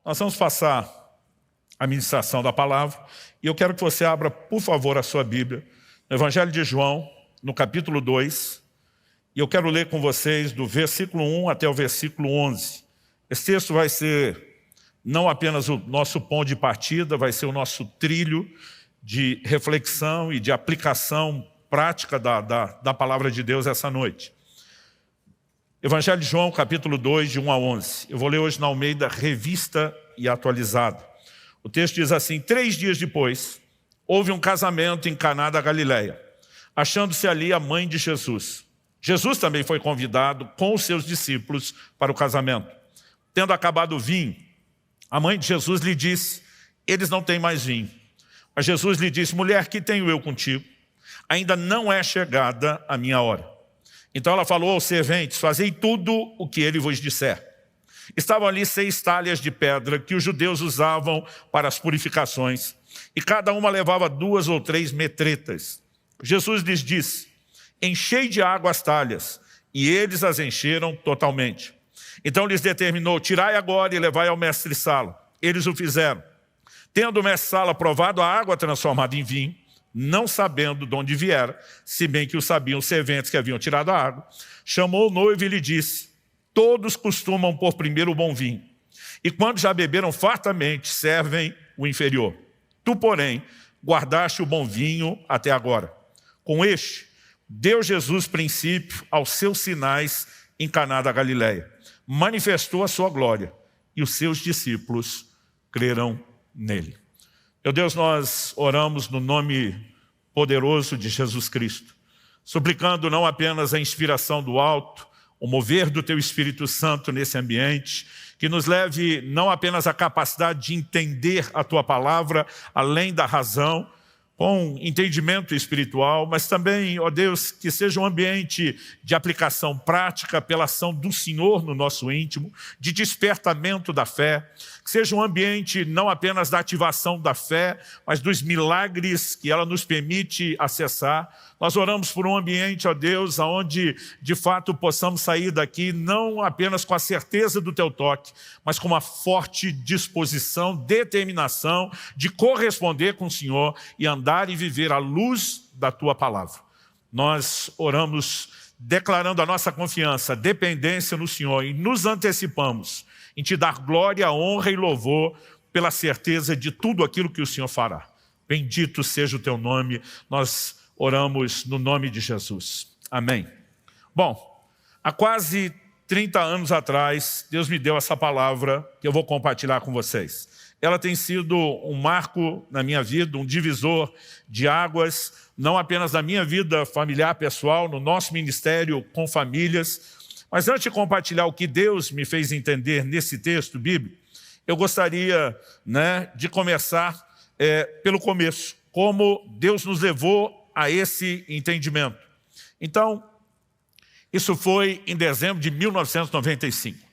Nós vamos passar a ministração da palavra e eu quero que você abra, por favor, a sua Bíblia no Evangelho de João, no capítulo 2, e eu quero ler com vocês do versículo 1 até o versículo 11. Esse texto vai ser não apenas o nosso ponto de partida, vai ser o nosso trilho de reflexão e de aplicação prática da palavra de Deus essa noite. Evangelho de João, capítulo 2, de 1 a 11. Eu vou ler hoje na Almeida, revista e atualizada. O texto diz assim: 3 dias depois, houve um casamento em Caná da Galileia, achando-se ali a mãe de Jesus. Jesus também foi convidado com os seus discípulos para o casamento. Tendo acabado o vinho, a mãe de Jesus lhe disse: eles não têm mais vinho. Mas Jesus lhe disse: mulher, que tenho eu contigo? Ainda não é chegada a minha hora. Então ela falou aos serventes: fazei tudo o que ele vos disser. Estavam ali 6 talhas de pedra que os judeus usavam para as purificações, e cada uma levava 2 ou 3 metretas. Jesus lhes disse: enchei de água as talhas, e eles as encheram totalmente. Então lhes determinou: tirai agora e levai ao mestre-sala. Eles o fizeram. Tendo o mestre-sala provado a água transformada em vinho, não sabendo de onde viera, se bem que o sabiam os serventes que haviam tirado a água, chamou o noivo e lhe disse: todos costumam pôr primeiro o bom vinho, e quando já beberam fartamente, servem o inferior. Tu, porém, guardaste o bom vinho até agora. Com este, deu Jesus princípio aos seus sinais em Caná da Galileia. Manifestou a sua glória, e os seus discípulos creram nele. Meu Deus, nós oramos no nome poderoso de Jesus Cristo, suplicando não apenas a inspiração do alto, o mover do Teu Espírito Santo nesse ambiente, que nos leve não apenas a capacidade de entender a Tua palavra, além da razão, com entendimento espiritual, mas também, ó Deus, que seja um ambiente de aplicação prática pela ação do Senhor no nosso íntimo, de despertamento da fé, que seja um ambiente não apenas da ativação da fé, mas dos milagres que ela nos permite acessar. Nós oramos por um ambiente, ó Deus, onde de fato possamos sair daqui não apenas com a certeza do Teu toque, mas com uma forte disposição, determinação de corresponder com o Senhor e andar e viver à luz da Tua palavra. Nós oramos declarando a nossa confiança, dependência no Senhor, e nos antecipamos em Te dar glória, honra e louvor pela certeza de tudo aquilo que o Senhor fará. Bendito seja o Teu nome, nós oramos no nome de Jesus. Amém. Bom, há quase 30 anos atrás, Deus me deu essa palavra que eu vou compartilhar com vocês. Ela tem sido um marco na minha vida, um divisor de águas, não apenas na minha vida familiar, pessoal, no nosso ministério com famílias. Mas antes de compartilhar o que Deus me fez entender nesse texto bíblico, eu gostaria de começar pelo começo, como Deus nos levou a esse entendimento. Então, isso foi em dezembro de 1995.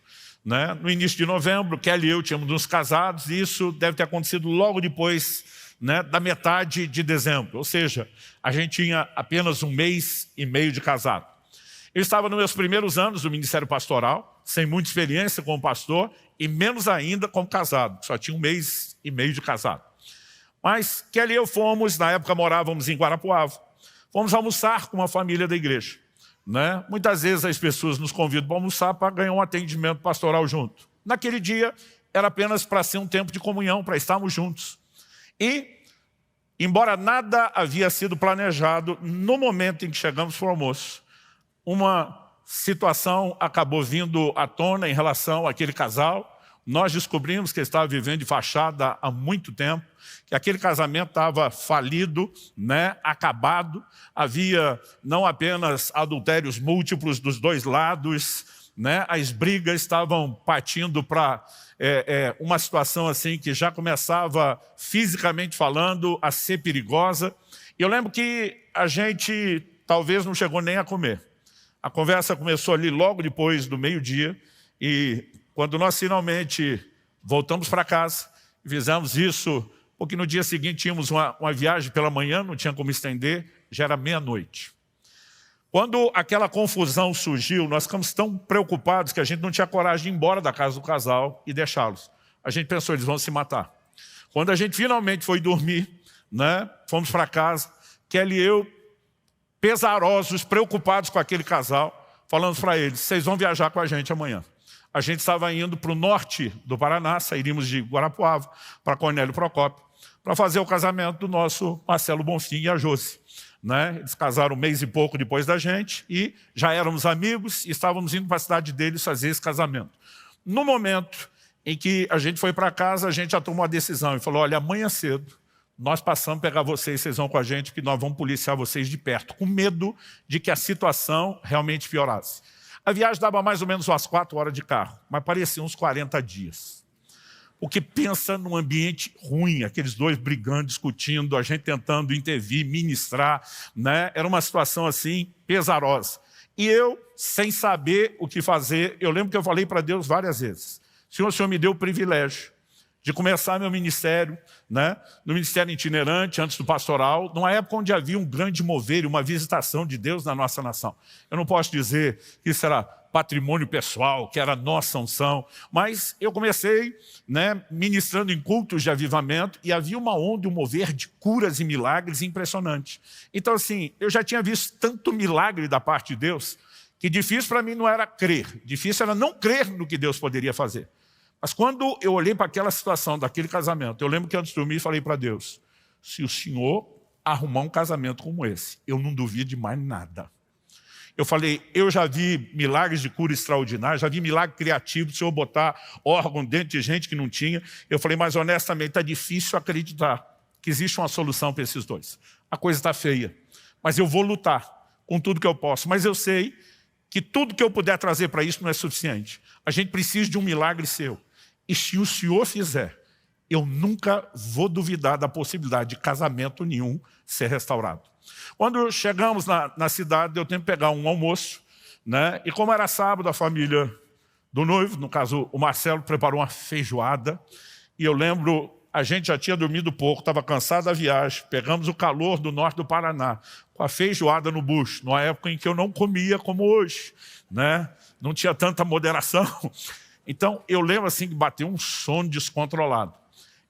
No início de novembro, Kelly e eu tínhamos nos casados, e isso deve ter acontecido logo depois da metade de dezembro. Ou seja, a gente tinha apenas 1 mês e meio de casado. Eu estava nos meus primeiros anos do ministério pastoral, sem muita experiência como pastor, e menos ainda como casado. Só tinha 1 mês e meio de casado. Mas Kelly e eu fomos, na época morávamos em Guarapuava, fomos almoçar com uma família da igreja. Muitas vezes as pessoas nos convidam para almoçar para ganhar um atendimento pastoral junto. Naquele dia era apenas para ser um tempo de comunhão, para estarmos juntos. E, embora nada havia sido planejado, no momento em que chegamos para o almoço, uma situação acabou vindo à tona em relação àquele casal. Nós descobrimos que ele estava vivendo de fachada há muito tempo, que aquele casamento estava falido, acabado. Havia não apenas adultérios múltiplos dos dois lados, as brigas estavam partindo para uma situação assim que já começava, fisicamente falando, a ser perigosa. E eu lembro que a gente talvez não chegou nem a comer. A conversa começou ali logo depois do meio-dia, e quando nós finalmente voltamos para casa, fizemos isso, porque no dia seguinte tínhamos uma viagem pela manhã, não tinha como estender, já era meia-noite. Quando aquela confusão surgiu, nós ficamos tão preocupados que a gente não tinha coragem de ir embora da casa do casal e deixá-los. a gente pensou, eles vão se matar. Quando a gente finalmente foi dormir, né, fomos para casa, Kelly e eu, pesarosos, preocupados com aquele casal, falamos para eles, vocês vão viajar com a gente amanhã. A gente estava indo para o norte do Paraná, sairíamos de Guarapuava para Cornélio Procópio, para fazer o casamento do nosso Marcelo Bonfim e a Josi. Né? Eles casaram um mês e pouco depois da gente e já éramos amigos e estávamos indo para a cidade deles fazer esse casamento. No momento em que a gente foi para casa, a gente já tomou a decisão e falou, olha, amanhã cedo, nós passamos a pegar vocês vão com a gente, que nós vamos policiar vocês de perto, com medo de que a situação realmente piorasse. A viagem dava mais ou menos umas 4 horas de carro, mas parecia uns 40 dias. O que pensa num ambiente ruim, aqueles dois brigando, discutindo, a gente tentando intervir, ministrar, né? Era uma situação assim, pesarosa. E eu, sem saber o que fazer, eu lembro que eu falei para Deus várias vezes, o Senhor me deu o privilégio de começar meu ministério, né? No ministério itinerante, antes do pastoral, numa época onde havia um grande mover e uma visitação de Deus na nossa nação. Eu não posso dizer que isso era patrimônio pessoal, que era nossa unção, mas eu comecei, né, ministrando em cultos de avivamento e havia uma onda, um mover de curas e milagres impressionante. Então assim, eu já tinha visto tanto milagre da parte de Deus, que difícil para mim não era crer, difícil era não crer no que Deus poderia fazer. Mas quando eu olhei para aquela situação daquele casamento, eu lembro que antes de dormir falei para Deus, se o Senhor arrumar um casamento como esse, eu não duvido de mais nada. Eu falei, eu já vi milagres de cura extraordinários, já vi milagre criativo, o Senhor botar órgão dentro de gente que não tinha. Eu falei, mas honestamente está difícil acreditar que existe uma solução para esses dois. A coisa está feia, mas eu vou lutar com tudo que eu posso. Mas eu sei que tudo que eu puder trazer para isso não é suficiente. A gente precisa de um milagre seu. E se o Senhor fizer, eu nunca vou duvidar da possibilidade de casamento nenhum ser restaurado. Quando chegamos na cidade, deu tempo de pegar um almoço, né? E como era sábado, a família do noivo, no caso o Marcelo, preparou uma feijoada. E eu lembro, a gente já tinha dormido pouco, estava cansado da viagem, pegamos o calor do norte do Paraná, com a feijoada no bucho, numa época em que eu não comia como hoje, né? Não tinha tanta moderação. Então, eu lembro assim que bateu um sono descontrolado.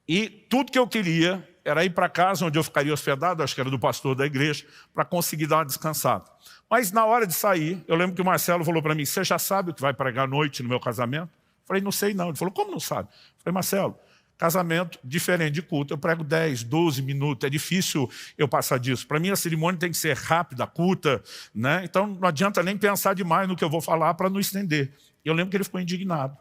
E tudo que eu queria era ir para casa, onde eu ficaria hospedado, acho que era do pastor da igreja, para conseguir dar uma descansada. Mas na hora de sair, eu lembro que o Marcelo falou para mim, você já sabe o que vai pregar à noite no meu casamento? Eu falei, não sei não. Ele falou, como não sabe? Eu falei, Marcelo, casamento diferente de culto, eu prego 10, 12 minutos, é difícil eu passar disso. Para mim a cerimônia tem que ser rápida, curta, né? Então não adianta nem pensar demais no que eu vou falar para não estender. Eu lembro que ele ficou indignado.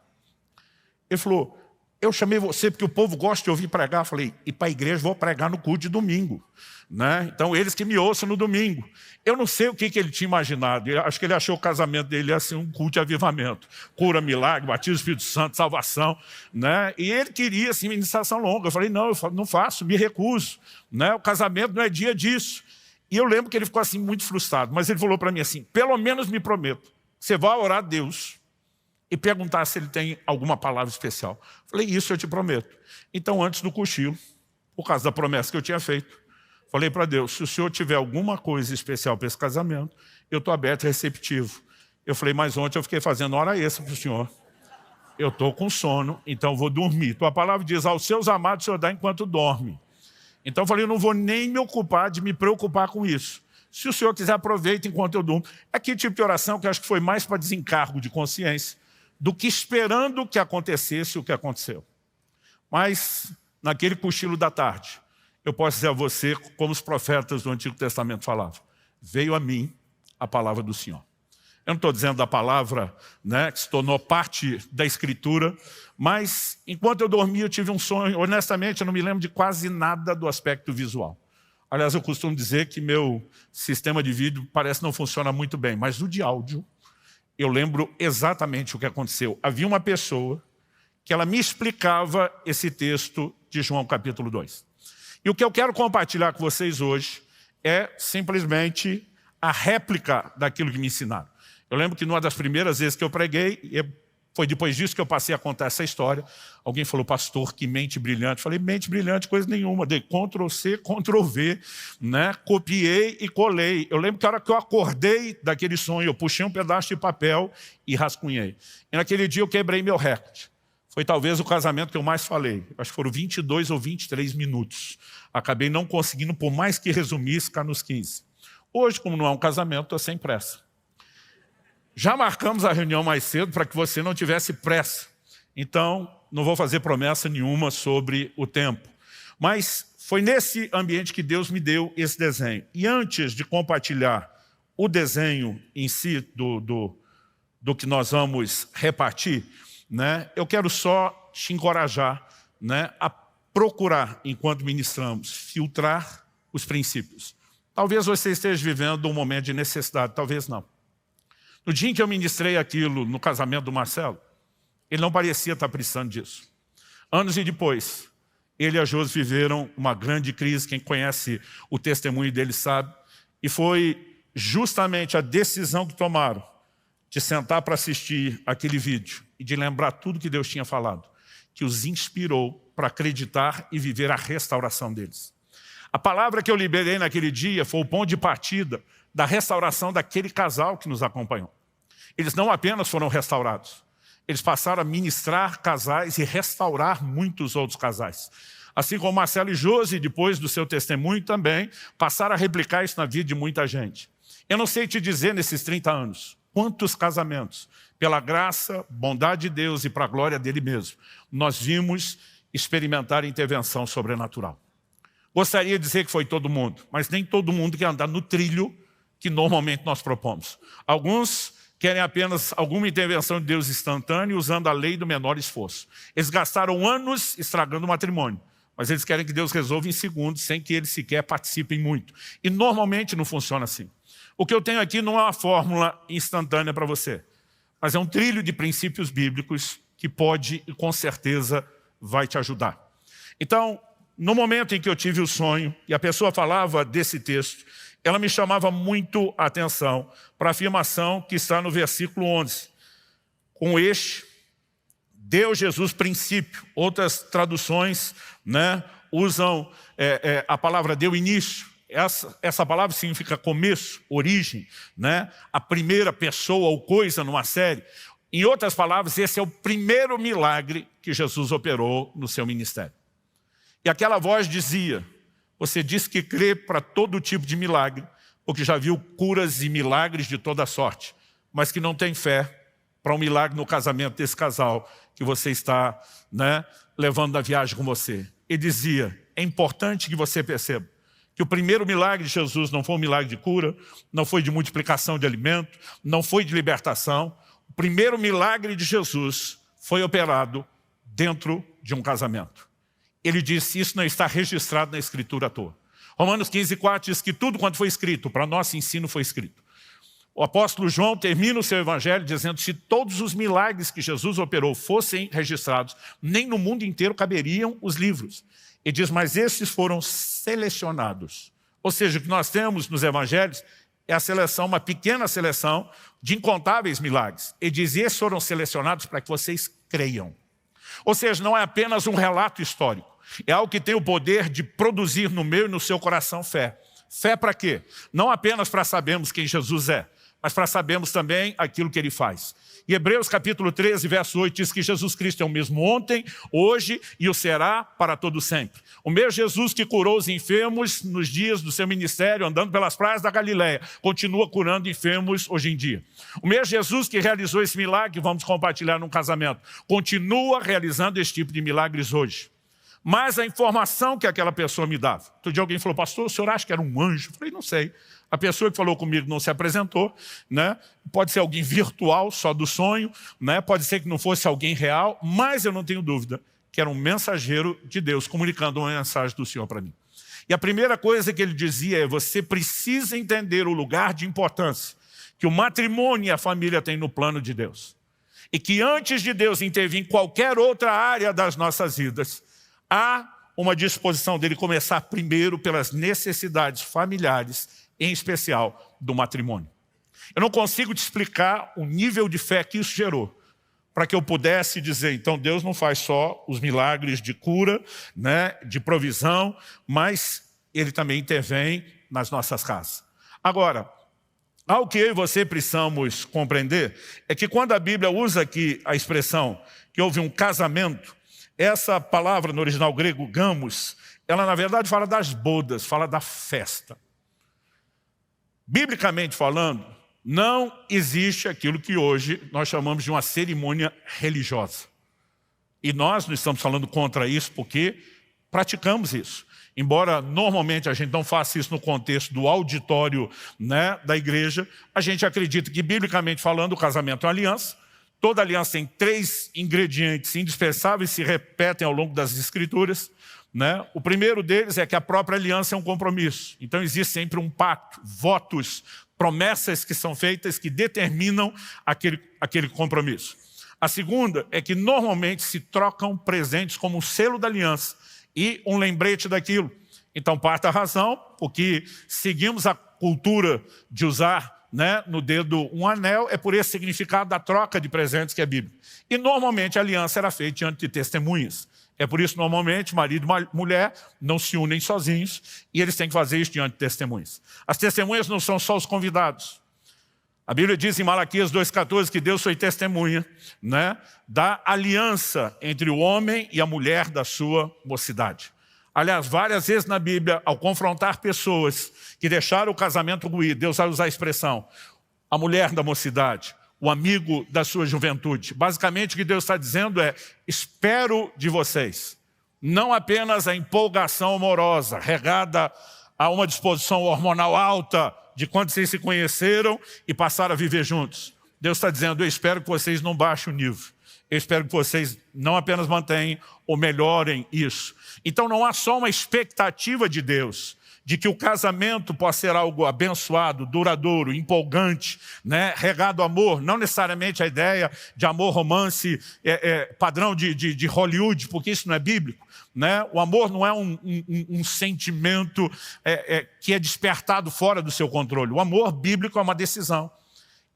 Ele falou, eu chamei você porque o povo gosta de ouvir pregar. Eu falei, e para a igreja vou pregar no culto de domingo. Né? Então eles que me ouçam no domingo. Eu não sei o que ele tinha imaginado. Eu acho que ele achou o casamento dele ia ser um culto de avivamento. Cura, milagre, batismo do Espírito Santo, salvação. Né? E ele queria assim, ministração longa. Eu falei, não, eu não faço, me recuso. Né? O casamento não é dia disso. E eu lembro que ele ficou assim muito frustrado. Mas ele falou para mim assim, pelo menos me prometo, você vai orar a Deus e perguntar se ele tem alguma palavra especial. Falei, isso eu te prometo. Então, antes do cochilo, por causa da promessa que eu tinha feito, falei para Deus, se o Senhor tiver alguma coisa especial para esse casamento, eu estou aberto e receptivo. Eu falei, mas ontem eu fiquei fazendo hora extra para o Senhor. Eu estou com sono, então vou dormir. Tua palavra diz, aos seus amados o Senhor dá enquanto dorme. Então eu falei, eu não vou nem me ocupar de me preocupar com isso. Se o Senhor quiser, aproveita enquanto eu durmo. É aquele tipo de oração que eu acho que foi mais para desencargo de consciência, do que esperando que acontecesse o que aconteceu. Mas, naquele cochilo da tarde, eu posso dizer a você, como os profetas do Antigo Testamento falavam, veio a mim a palavra do Senhor. Eu não estou dizendo da palavra, né, que se tornou parte da Escritura, mas, enquanto eu dormia, eu tive um sonho. Honestamente, eu não me lembro de quase nada do aspecto visual. Aliás, eu costumo dizer que meu sistema de vídeo parece não funciona muito bem, mas o de áudio, eu lembro exatamente o que aconteceu. Havia uma pessoa que ela me explicava esse texto de João capítulo 2. E o que eu quero compartilhar com vocês hoje é simplesmente a réplica daquilo que me ensinaram. Eu lembro que numa das primeiras vezes que eu preguei, foi depois disso que eu passei a contar essa história, alguém falou, pastor, que mente brilhante. Eu falei, mente brilhante, coisa nenhuma. Dei Ctrl+C, Ctrl+V, né? Copiei e colei. Eu lembro que a hora que eu acordei daquele sonho, eu puxei um pedaço de papel e rascunhei. E naquele dia eu quebrei meu recorde. Foi talvez o casamento que eu mais falei. Acho que foram 22 ou 23 minutos. Acabei não conseguindo, por mais que resumisse, ficar nos 15. Hoje, como não é um casamento, estou sem pressa. Já marcamos a reunião mais cedo para que você não tivesse pressa. Então, não vou fazer promessa nenhuma sobre o tempo. Mas foi nesse ambiente que Deus me deu esse desenho. E antes de compartilhar o desenho em si do que nós vamos repartir, né, eu quero só te encorajar, né, a procurar, enquanto ministramos, filtrar os princípios. Talvez você esteja vivendo um momento de necessidade, talvez não. No dia em que eu ministrei aquilo no casamento do Marcelo, ele não parecia estar precisando disso. Anos e depois, ele e a Josi viveram uma grande crise. Quem conhece o testemunho dele sabe. E foi justamente a decisão que tomaram de sentar para assistir aquele vídeo e de lembrar tudo que Deus tinha falado, que os inspirou para acreditar e viver a restauração deles. A palavra que eu liberei naquele dia foi o ponto de partida da restauração daquele casal que nos acompanhou. Eles não apenas foram restaurados, eles passaram a ministrar casais e restaurar muitos outros casais. Assim como Marcelo e Josi, depois do seu testemunho também, passaram a replicar isso na vida de muita gente. Eu não sei te dizer nesses 30 anos, quantos casamentos, pela graça, bondade de Deus e para a glória dele mesmo, nós vimos experimentar intervenção sobrenatural. Gostaria de dizer que foi todo mundo, mas nem todo mundo quer andar no trilho que normalmente nós propomos. Alguns querem apenas alguma intervenção de Deus instantânea usando a lei do menor esforço. Eles gastaram anos estragando o matrimônio, mas eles querem que Deus resolva em segundos, sem que eles sequer participem muito. E normalmente não funciona assim. O que eu tenho aqui não é uma fórmula instantânea para você, mas é um trilho de princípios bíblicos que pode e com certeza vai te ajudar. Então, no momento em que eu tive o sonho e a pessoa falava desse texto, ela me chamava muito a atenção para a afirmação que está no versículo 11. Com este, deu Jesus princípio. Outras traduções, né, usam a palavra deu início. Essa palavra significa começo, origem, né? A primeira pessoa ou coisa numa série. Em outras palavras, esse é o primeiro milagre que Jesus operou no seu ministério. E aquela voz dizia, você diz que crê para todo tipo de milagre, porque já viu curas e milagres de toda sorte, mas que não tem fé para um milagre no casamento desse casal que você está, né, levando na viagem com você. Ele dizia, é importante que você perceba que o primeiro milagre de Jesus não foi um milagre de cura, não foi de multiplicação de alimento, não foi de libertação. O primeiro milagre de Jesus foi operado dentro de um casamento. Ele disse, isso não está registrado na Escritura à toa. Romanos 15:4 diz que tudo quanto foi escrito, para nosso ensino foi escrito. O apóstolo João termina o seu evangelho dizendo que se todos os milagres que Jesus operou fossem registrados, nem no mundo inteiro caberiam os livros. Ele diz, mas esses foram selecionados. Ou seja, o que nós temos nos evangelhos é a seleção, uma pequena seleção de incontáveis milagres. Ele diz, esses foram selecionados para que vocês creiam. Ou seja, não é apenas um relato histórico. É algo que tem o poder de produzir no meu e no seu coração fé. Fé para quê? Não apenas para sabermos quem Jesus é, mas para sabermos também aquilo que Ele faz. E Hebreus capítulo 13, verso 8 diz que Jesus Cristo é o mesmo ontem, hoje e o será para todo sempre. O mesmo Jesus que curou os enfermos nos dias do seu ministério, andando pelas praias da Galileia, continua curando enfermos hoje em dia. O mesmo Jesus que realizou esse milagre, que vamos compartilhar num casamento, continua realizando esse tipo de milagres hoje. Mas a informação que aquela pessoa me dava. Outro dia alguém falou, pastor, o senhor acha que era um anjo? Eu falei, não sei. A pessoa que falou comigo não se apresentou, né? Pode ser alguém virtual, só do sonho, né? Pode ser que não fosse alguém real, mas eu não tenho dúvida que era um mensageiro de Deus comunicando uma mensagem do Senhor para mim. E a primeira coisa que ele dizia é, você precisa entender o lugar de importância que o matrimônio e a família têm no plano de Deus. E que antes de Deus intervir em qualquer outra área das nossas vidas, há uma disposição dele começar primeiro pelas necessidades familiares, em especial do matrimônio. Eu não consigo te explicar o nível de fé que isso gerou, para que eu pudesse dizer, então Deus não faz só os milagres de cura, né, de provisão, mas Ele também intervém nas nossas casas. Agora, Algo que eu e você precisamos compreender é que quando a Bíblia usa aqui a expressão que houve um casamento, essa palavra no original grego, gamos, ela na verdade fala das bodas, fala da festa. Biblicamente falando, não existe aquilo que hoje nós chamamos de uma cerimônia religiosa. E nós não estamos falando contra isso porque praticamos isso. Embora normalmente a gente não faça isso no contexto do auditório, né, da igreja, a gente acredita que, biblicamente falando, o casamento é uma aliança. Toda aliança tem 3 ingredientes indispensáveis, se repetem ao longo das Escrituras. Né? O primeiro deles é que a própria aliança é um compromisso. Então existe sempre um pacto, votos, promessas que são feitas que determinam aquele compromisso. A segunda é que normalmente se trocam presentes como um selo da aliança e um lembrete daquilo. Então, parte da razão, porque seguimos a cultura de usar, né, no dedo um anel, é por esse significado da troca de presentes que é bíblico. E normalmente a aliança era feita diante de testemunhas. É por isso, normalmente, marido e mulher não se unem sozinhos e eles têm que fazer isso diante de testemunhas. As testemunhas não são só os convidados. A Bíblia diz em Malaquias 2,14 que Deus foi testemunha, né, da aliança entre o homem e a mulher da sua mocidade. Aliás, várias vezes na Bíblia, ao confrontar pessoas que deixaram o casamento ruir, Deus vai usar a expressão, a mulher da mocidade, o amigo da sua juventude. Basicamente o que Deus está dizendo é, espero de vocês, não apenas a empolgação amorosa, regada a uma disposição hormonal alta, de quando vocês se conheceram e passaram a viver juntos. Deus está dizendo, eu espero que vocês não baixem o nível. Eu espero que vocês não apenas mantenham ou melhorem isso. Então não há só uma expectativa de Deus, de que o casamento possa ser algo abençoado, duradouro, empolgante, né? Regado a amor, não necessariamente a ideia de amor romance padrão de Hollywood, porque isso não é bíblico. Né? O amor não é um sentimento que é despertado fora do seu controle. O amor bíblico é uma decisão.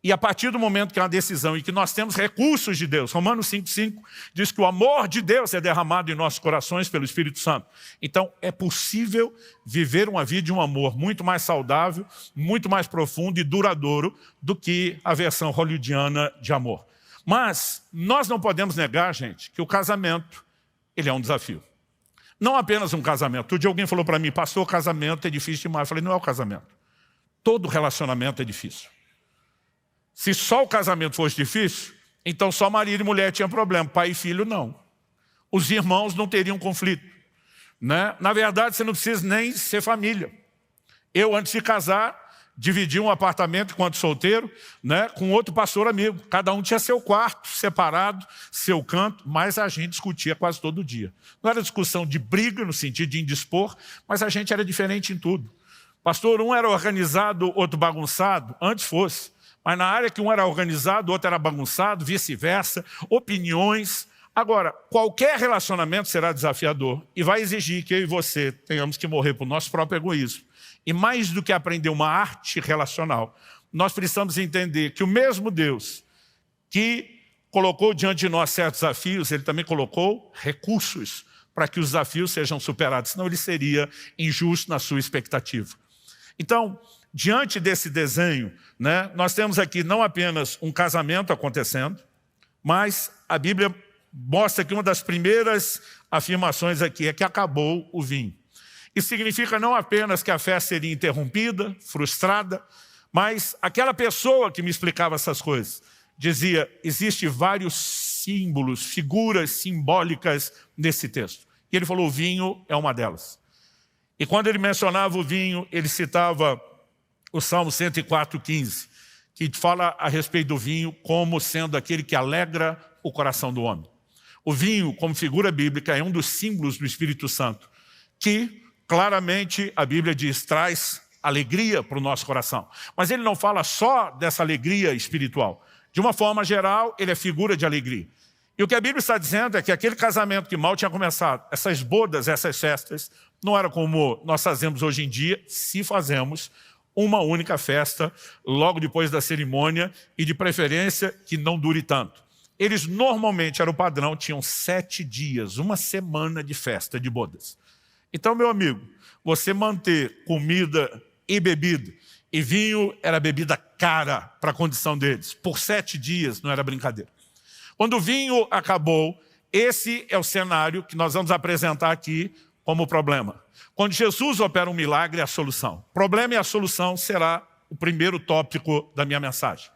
E a partir do momento que é uma decisão e que nós temos recursos de Deus, Romanos 5,5 diz que o amor de Deus é derramado em nossos corações pelo Espírito Santo. Então é possível viver uma vida de um amor muito mais saudável, muito mais profundo e duradouro do que a versão hollywoodiana de amor. Mas nós não podemos negar, gente, que o casamento ele é um desafio. Não apenas um casamento. Outro dia alguém falou para mim, pastor, casamento é difícil demais. Eu falei, não é o casamento. Todo relacionamento é difícil. Se só o casamento fosse difícil, então só marido e mulher tinham problema, pai e filho não. Os irmãos não teriam conflito. Né? Na verdade, você não precisa nem ser família. Eu, antes de casar, dividi um apartamento enquanto solteiro, né, com outro pastor amigo. Cada um tinha seu quarto separado, seu canto, mas a gente discutia quase todo dia. Não era discussão de briga, no sentido de indispor, mas a gente era diferente em tudo. Pastor, um era organizado, outro bagunçado, antes fosse. Mas na área que um era organizado, o outro era bagunçado, vice-versa, opiniões. Agora, qualquer relacionamento será desafiador e vai exigir que eu e você tenhamos que morrer para o nosso próprio egoísmo. E mais do que aprender uma arte relacional, nós precisamos entender que o mesmo Deus que colocou diante de nós certos desafios, Ele também colocou recursos para que os desafios sejam superados, senão Ele seria injusto na sua expectativa. Então, diante desse desenho, né, nós temos aqui não apenas um casamento acontecendo, mas a Bíblia mostra que uma das primeiras afirmações aqui é que acabou o vinho. Isso significa não apenas que a festa seria interrompida, frustrada, mas aquela pessoa que me explicava essas coisas dizia, existem vários símbolos, figuras simbólicas nesse texto. E ele falou, o vinho é uma delas. E quando ele mencionava o vinho, ele citava o Salmo 104,15, que fala a respeito do vinho como sendo aquele que alegra o coração do homem. O vinho, como figura bíblica, é um dos símbolos do Espírito Santo, que claramente a Bíblia diz, traz alegria para o nosso coração. Mas ele não fala só dessa alegria espiritual. De uma forma geral, ele é figura de alegria. E o que a Bíblia está dizendo é que aquele casamento que mal tinha começado, essas bodas, essas festas, não era como nós fazemos hoje em dia, se fazemos uma única festa logo depois da cerimônia e de preferência que não dure tanto. Eles normalmente, era o padrão, tinham 7 dias, uma semana de festa, de bodas. Então, meu amigo, você manter comida e bebida E vinho era bebida cara para a condição deles. Por 7 dias, não era brincadeira. Quando o vinho acabou, esse é o cenário que nós vamos apresentar aqui como problema. Quando Jesus opera um milagre, é a solução. O problema e a solução será o primeiro tópico da minha mensagem.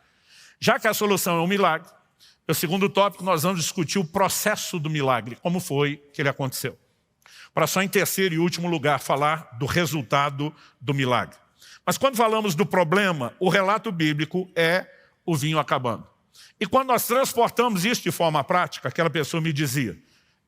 Já que a solução é um milagre, no segundo tópico nós vamos discutir o processo do milagre, como foi que ele aconteceu. Para só em terceiro e último lugar falar do resultado do milagre. Mas quando falamos do problema, o relato bíblico é o vinho acabando. E quando nós transportamos isso de forma prática, aquela pessoa me dizia,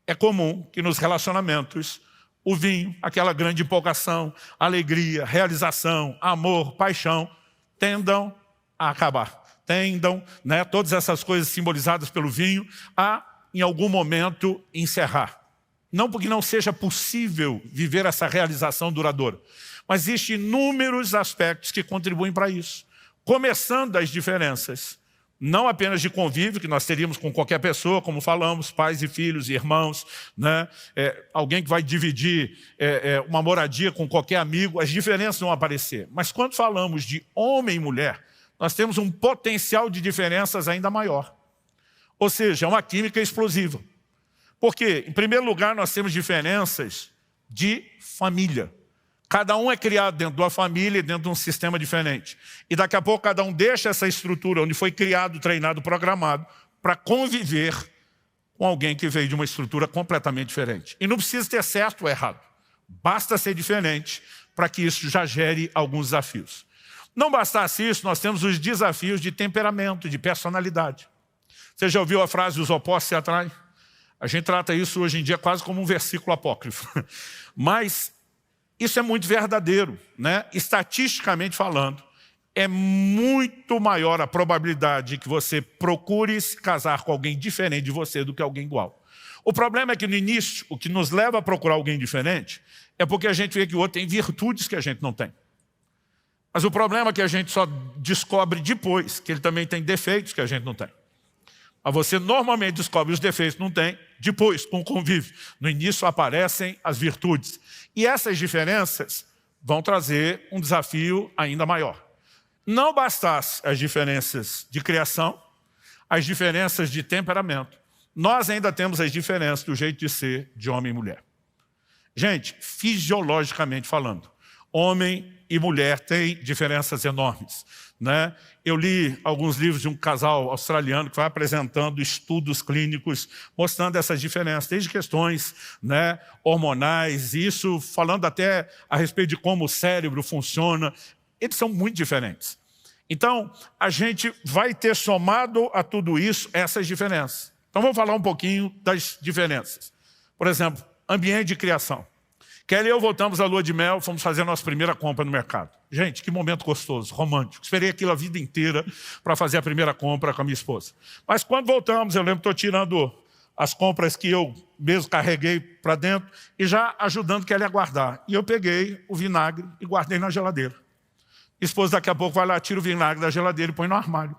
é comum que nos relacionamentos o vinho, aquela grande empolgação, alegria, realização, amor, paixão, tendam a acabar. Tendam, todas essas coisas simbolizadas pelo vinho, a, em algum momento, encerrar. Não porque não seja possível viver essa realização duradoura, mas existem inúmeros aspectos que contribuem para isso. Começando das diferenças, não apenas de convívio, que nós teríamos com qualquer pessoa, como falamos, pais e filhos e irmãos, alguém que vai dividir uma moradia com qualquer amigo, as diferenças vão aparecer. Mas quando falamos de homem e mulher, nós temos um potencial de diferenças ainda maior. Ou seja, é uma química explosiva. Por quê? Em primeiro lugar, nós temos diferenças de família. Cada um é criado dentro de uma família e dentro de um sistema diferente. E daqui a pouco cada um deixa essa estrutura onde foi criado, treinado, programado para conviver com alguém que veio de uma estrutura completamente diferente. E não precisa ter certo ou errado. Basta ser diferente para que isso já gere alguns desafios. Não bastasse isso, nós temos os desafios de temperamento, de personalidade. Você já ouviu a frase, os opostos se atraem? A gente trata isso hoje em dia quase como um versículo apócrifo. Mas isso é muito verdadeiro, Estatisticamente falando, é muito maior a probabilidade de que você procure se casar com alguém diferente de você do que alguém igual. O problema é que no início, o que nos leva a procurar alguém diferente é porque a gente vê que o outro tem virtudes que a gente não tem. Mas o problema é que a gente só descobre depois que ele também tem defeitos que a gente não tem. Mas você normalmente descobre os defeitos que não tem depois, com o convívio. No início aparecem as virtudes. E essas diferenças vão trazer um desafio ainda maior. Não bastasse as diferenças de criação, as diferenças de temperamento, nós ainda temos as diferenças do jeito de ser de homem e mulher. Gente, fisiologicamente falando, homem e mulher têm diferenças enormes. Eu li alguns livros de um casal australiano que vai apresentando estudos clínicos mostrando essas diferenças, desde questões hormonais, isso falando até a respeito de como o cérebro funciona. Eles são muito diferentes. Então, a gente vai ter somado a tudo isso essas diferenças. Então, vamos falar um pouquinho das diferenças. Por exemplo, ambiente de criação. Kelly e eu voltamos à lua de mel, fomos fazer a nossa primeira compra no mercado. Gente, que momento gostoso, romântico. Esperei aquilo a vida inteira para fazer a primeira compra com a minha esposa. Mas quando voltamos, eu lembro que estou tirando as compras que eu mesmo carreguei para dentro e já ajudando Kelly a guardar. E eu peguei o vinagre e guardei na geladeira. A esposa daqui a pouco vai lá, tira o vinagre da geladeira e põe no armário.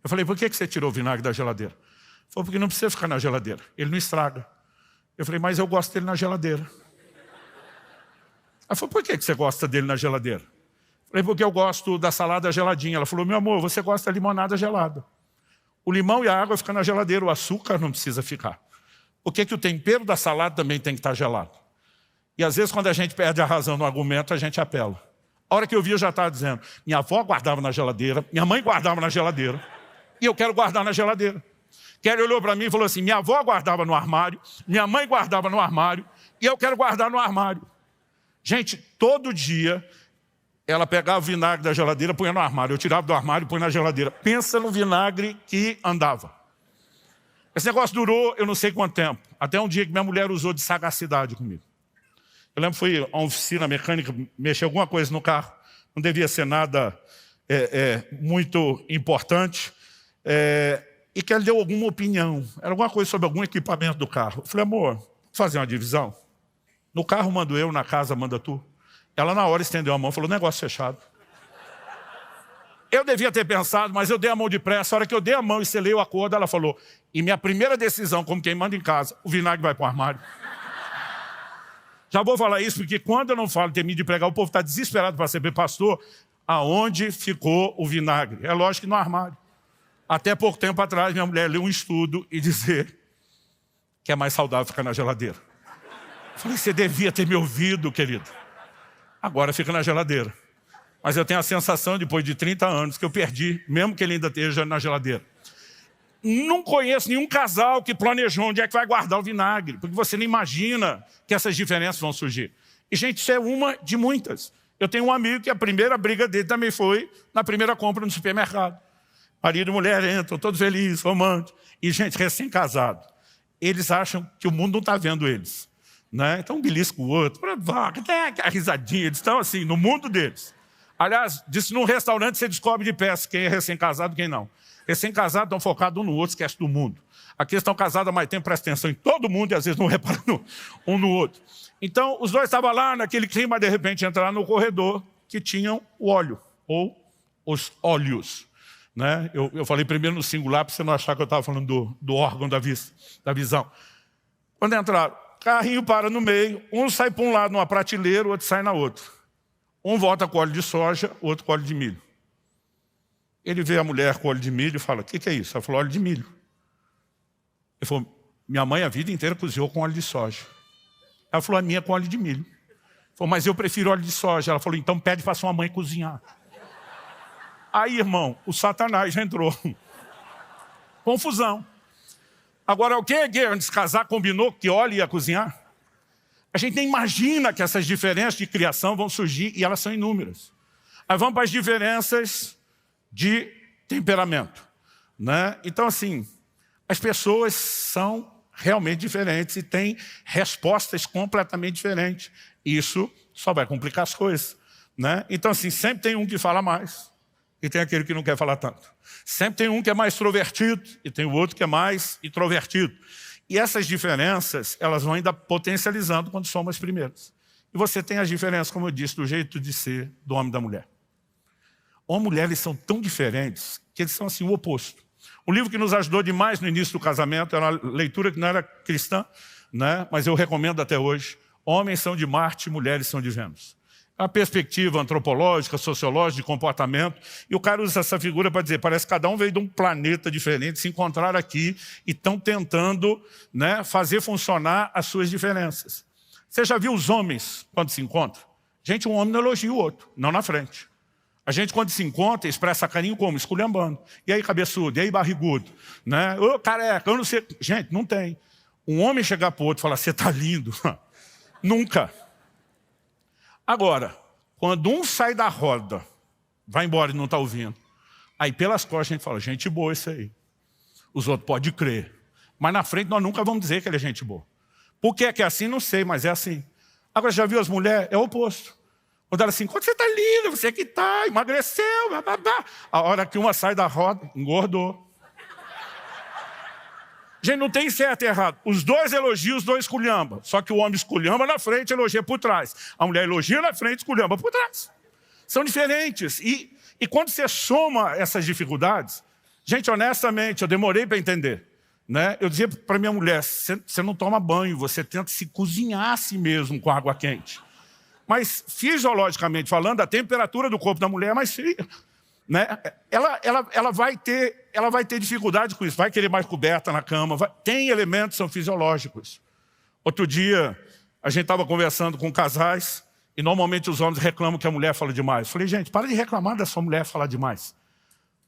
Eu falei, por que você tirou o vinagre da geladeira? Ele falou, porque não precisa ficar na geladeira, ele não estraga. Eu falei, mas eu gosto dele na geladeira. Ela falou, por que você gosta dele na geladeira? Eu falei, porque eu gosto da salada geladinha. Ela falou, meu amor, você gosta da limonada gelada. O limão e a água ficam na geladeira, o açúcar não precisa ficar. Por que o tempero da salada também tem que estar gelado? E às vezes quando a gente perde a razão no argumento, a gente apela. A hora que eu vi, eu já estava dizendo, minha avó guardava na geladeira, minha mãe guardava na geladeira, e eu quero guardar na geladeira. Kelly olhou para mim e falou assim, minha avó guardava no armário, minha mãe guardava no armário, e eu quero guardar no armário. Gente, todo dia ela pegava o vinagre da geladeira, punha no armário. Eu tirava do armário e punha na geladeira. Pensa no vinagre que andava. Esse negócio durou eu não sei quanto tempo. Até um dia que minha mulher usou de sagacidade comigo. Eu lembro que fui a uma oficina mecânica, mexer alguma coisa no carro. Não devia ser nada muito importante. E que ela deu alguma opinião. Era alguma coisa sobre algum equipamento do carro. Eu falei, amor, vou fazer uma divisão. No carro mando eu, na casa manda tu. Ela na hora estendeu a mão e falou, negócio fechado. Eu devia ter pensado, mas eu dei a mão depressa. A hora que eu dei a mão e selei o acordo, ela falou, e minha primeira decisão, como quem manda em casa, o vinagre vai para o armário. Já vou falar isso, porque quando eu não falo termino de pregar, o povo está desesperado para saber, pastor, aonde ficou o vinagre? É lógico que no armário. Até pouco tempo atrás, minha mulher leu um estudo e dizer que é mais saudável ficar na geladeira. Eu falei, você devia ter me ouvido, querido. Agora fica na geladeira. Mas eu tenho a sensação, depois de 30 anos, que eu perdi, mesmo que ele ainda esteja na geladeira. Não conheço nenhum casal que planejou onde é que vai guardar o vinagre, porque você não imagina que essas diferenças vão surgir. E, gente, isso é uma de muitas. Eu tenho um amigo que a primeira briga dele também foi na primeira compra no supermercado. Marido e mulher entram, todos felizes, românticos. E, gente, recém-casado. Eles acham que o mundo não está vendo eles. Né? Então, um belisco o outro, a risadinha. Eles estão assim, no mundo deles. Aliás, disse num restaurante você descobre de peça quem é recém-casado e quem não. Recém-casados estão focados um no outro, esquece do mundo. Aqui estão casados há mais tempo, presta atenção em todo mundo e às vezes não reparam um no outro. Então, os dois estavam lá naquele clima, de repente entraram no corredor que tinham o óleo, ou os óleos. Né? Eu falei primeiro no singular para você não achar que eu estava falando do órgão da vista, da visão. Quando entraram, carrinho para no meio, um sai para um lado numa prateleira, o outro sai na outra. Um volta com óleo de soja, o outro com óleo de milho. Ele vê a mulher com óleo de milho e fala, o que é isso? Ela falou, óleo de milho. Ele falou, minha mãe a vida inteira cozinhou com óleo de soja. Ela falou, a minha com óleo de milho. Ele falou, mas eu prefiro óleo de soja. Ela falou, então pede para sua mãe cozinhar. Aí, irmão, o Satanás já entrou. Confusão. Agora, alguém antes de casar combinou que óleo ia cozinhar? A gente nem imagina que essas diferenças de criação vão surgir e elas são inúmeras. Aí vamos para as diferenças de temperamento. Né? Então, assim, as pessoas são realmente diferentes e têm respostas completamente diferentes. Isso só vai complicar as coisas. Né? Então, assim, sempre tem um que fala mais e tem aquele que não quer falar tanto. Sempre tem um que é mais extrovertido e tem o outro que é mais introvertido. E essas diferenças, elas vão ainda potencializando quando somos as primeiras. E você tem as diferenças, como eu disse, do jeito de ser do homem e da mulher. Homem e mulher, eles são tão diferentes que eles são assim, o oposto. Um livro que nos ajudou demais no início do casamento, era uma leitura que não era cristã, né? Mas eu recomendo até hoje. Homens são de Marte, mulheres são de Vênus. É uma perspectiva antropológica, sociológica, de comportamento. E o cara usa essa figura para dizer, parece que cada um veio de um planeta diferente, se encontraram aqui e estão tentando, né, fazer funcionar as suas diferenças. Você já viu os homens quando se encontram? Gente, um homem não elogia o outro, não na frente. A gente, quando se encontra, expressa carinho como? Esculhambando. E aí, cabeçudo? E aí, barrigudo? Né? Ô, careca, eu não sei. Gente, não tem. Um homem chegar para o outro e falar, você está lindo. Nunca. Agora, quando um sai da roda, vai embora e não está ouvindo, aí pelas costas a gente fala, gente boa isso aí. Os outros podem crer. Mas na frente nós nunca vamos dizer que ele é gente boa. Por que é assim? Não sei, mas é assim. Agora, já viu as mulheres? É o oposto. Quando ela assim, quando você está linda, você que está, emagreceu, blá, blá, blá. A hora que uma sai da roda, engordou. Gente, não tem certo e errado. Os dois elogiam, os dois esculhambam. Só que o homem esculhamba na frente, elogia por trás. A mulher elogia na frente, esculhamba por trás. São diferentes. E quando você soma essas dificuldades, gente, honestamente, eu demorei para entender. Né? Eu dizia para minha mulher, você não toma banho, você tenta se cozinhar a si mesmo com água quente. Mas, fisiologicamente falando, a temperatura do corpo da mulher é mais fria. Né? Ela vai ter dificuldade com isso, vai querer mais coberta na cama, tem elementos que são fisiológicos. Outro dia, a gente estava conversando com casais e normalmente os homens reclamam que a mulher fala demais. Eu falei, gente, para de reclamar da sua mulher falar demais.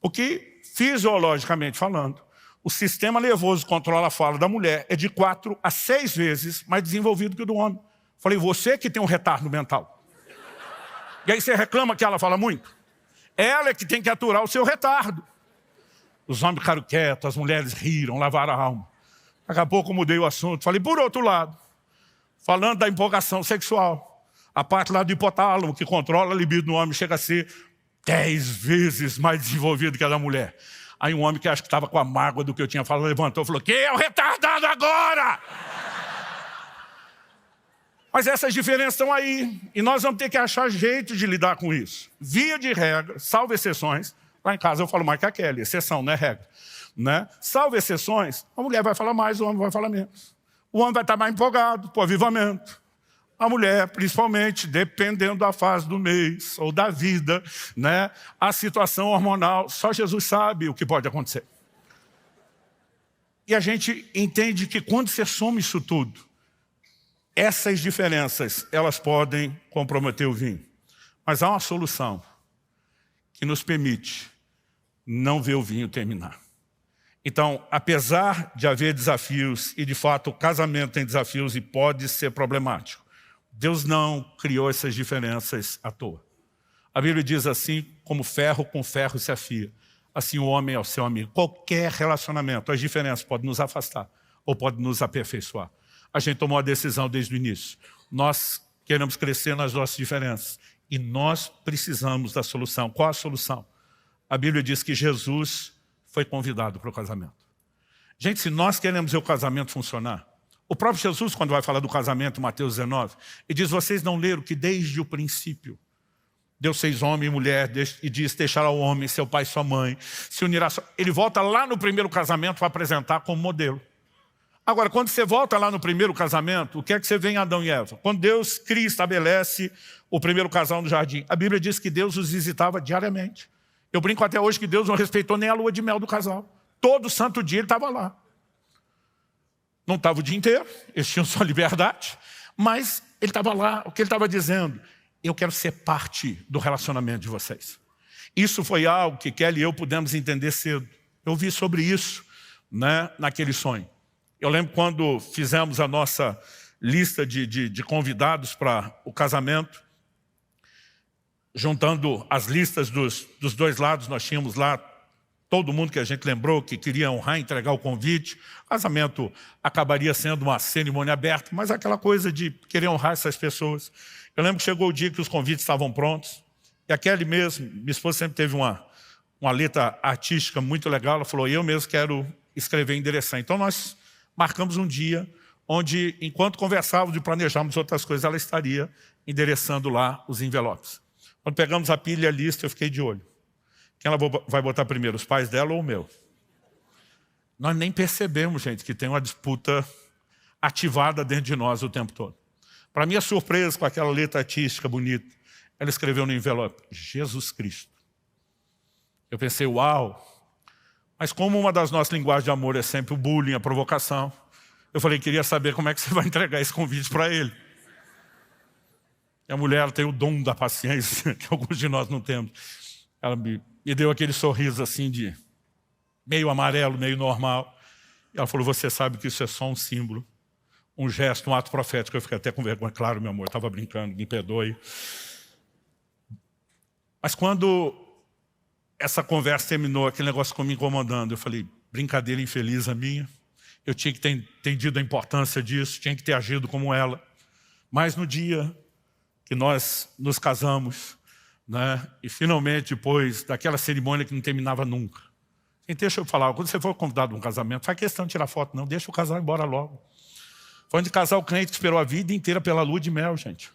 Porque, fisiologicamente falando, o sistema nervoso que controla a fala da mulher é de 4 a 6 vezes mais desenvolvido que o do homem. Eu falei, você que tem um retardo mental. E aí você reclama que ela fala muito? Ela é que tem que aturar o seu retardo. Os homens ficaram quietos, as mulheres riram, lavaram a alma. Daqui a pouco eu mudei o assunto. Falei, por outro lado, falando da empolgação sexual, a parte lá do hipotálamo, que controla a libido no homem, chega a ser 10 vezes mais desenvolvido que a da mulher. Aí um homem que acho que estava com a mágoa do que eu tinha falado, levantou e falou, quem é o retardado agora? Mas essas diferenças estão aí, e nós vamos ter que achar jeito de lidar com isso. Via de regra, salvo exceções, lá em casa eu falo mais que a Kelly, exceção, não é regra. Né? Salvo exceções, a mulher vai falar mais, o homem vai falar menos. O homem vai estar mais empolgado, por avivamento. A mulher, principalmente, dependendo da fase do mês ou da vida, né? A situação hormonal, só Jesus sabe o que pode acontecer. E a gente entende que quando você soma isso tudo, essas diferenças, elas podem comprometer o vinho. Mas há uma solução que nos permite não ver o vinho terminar. Então, apesar de haver desafios, e de fato o casamento tem desafios e pode ser problemático, Deus não criou essas diferenças à toa. A Bíblia diz assim, como ferro com ferro se afia, assim o homem é o seu amigo. Qualquer relacionamento, as diferenças podem nos afastar ou podem nos aperfeiçoar. A gente tomou a decisão desde o início. Nós queremos crescer nas nossas diferenças e nós precisamos da solução. Qual a solução? A Bíblia diz que Jesus foi convidado para o casamento. Gente, se nós queremos ver o casamento funcionar, o próprio Jesus, quando vai falar do casamento, em Mateus 19, ele diz, vocês não leram que desde o princípio, Deus fez homem e mulher, e diz, deixará o homem, seu pai e sua mãe, se unirá. Ele volta lá no primeiro casamento para apresentar como modelo. Agora, quando você volta lá no primeiro casamento, o que é que você vê em Adão e Eva? Quando Deus cria e estabelece o primeiro casal no jardim, a Bíblia diz que Deus os visitava diariamente. Eu brinco até hoje que Deus não respeitou nem a lua de mel do casal. Todo santo dia ele estava lá. Não estava o dia inteiro, eles tinham sua liberdade, mas ele estava lá, o que ele estava dizendo? Eu quero ser parte do relacionamento de vocês. Isso foi algo que Kelly e eu pudemos entender cedo. Eu vi sobre isso, né, naquele sonho. Eu lembro quando fizemos a nossa lista de convidados para o casamento, juntando as listas dos dois lados, nós tínhamos lá todo mundo que a gente lembrou que queria honrar, entregar o convite. O casamento acabaria sendo uma cerimônia aberta, mas aquela coisa de querer honrar essas pessoas. Eu lembro que chegou o dia que os convites estavam prontos, e a Kelly mesmo, minha esposa sempre teve uma letra artística muito legal, ela falou, eu mesmo quero escrever e endereçar. Então nós marcamos um dia onde, enquanto conversávamos e planejávamos outras coisas, ela estaria endereçando lá os envelopes. Quando pegamos a pilha e a lista, eu fiquei de olho. Quem ela vai botar primeiro, os pais dela ou o meu? Nós nem percebemos, gente, que tem uma disputa ativada dentro de nós o tempo todo. Para minha surpresa, com aquela letra artística bonita, ela escreveu no envelope, Jesus Cristo. Eu pensei, uau! Mas como uma das nossas linguagens de amor é sempre o bullying, a provocação, eu falei, queria saber como é que você vai entregar esse convite para ele. E a mulher ela tem o dom da paciência, que alguns de nós não temos. Ela me deu aquele sorriso assim de meio amarelo, meio normal. E ela falou, você sabe que isso é só um símbolo, um gesto, um ato profético. Eu fiquei até com vergonha. Claro, meu amor, eu estava brincando, me perdoe. Mas quando essa conversa terminou, aquele negócio ficou me incomodando. Eu falei, brincadeira infeliz a minha. Eu tinha que ter entendido a importância disso, tinha que ter agido como ela. Mas no dia que nós nos casamos, né? E finalmente, depois daquela cerimônia que não terminava nunca. E deixa eu falar, quando você for convidado a um casamento, faz questão de tirar foto, não, deixa o casal ir embora logo. Foi onde casar o crente que esperou a vida inteira pela lua de mel, gente.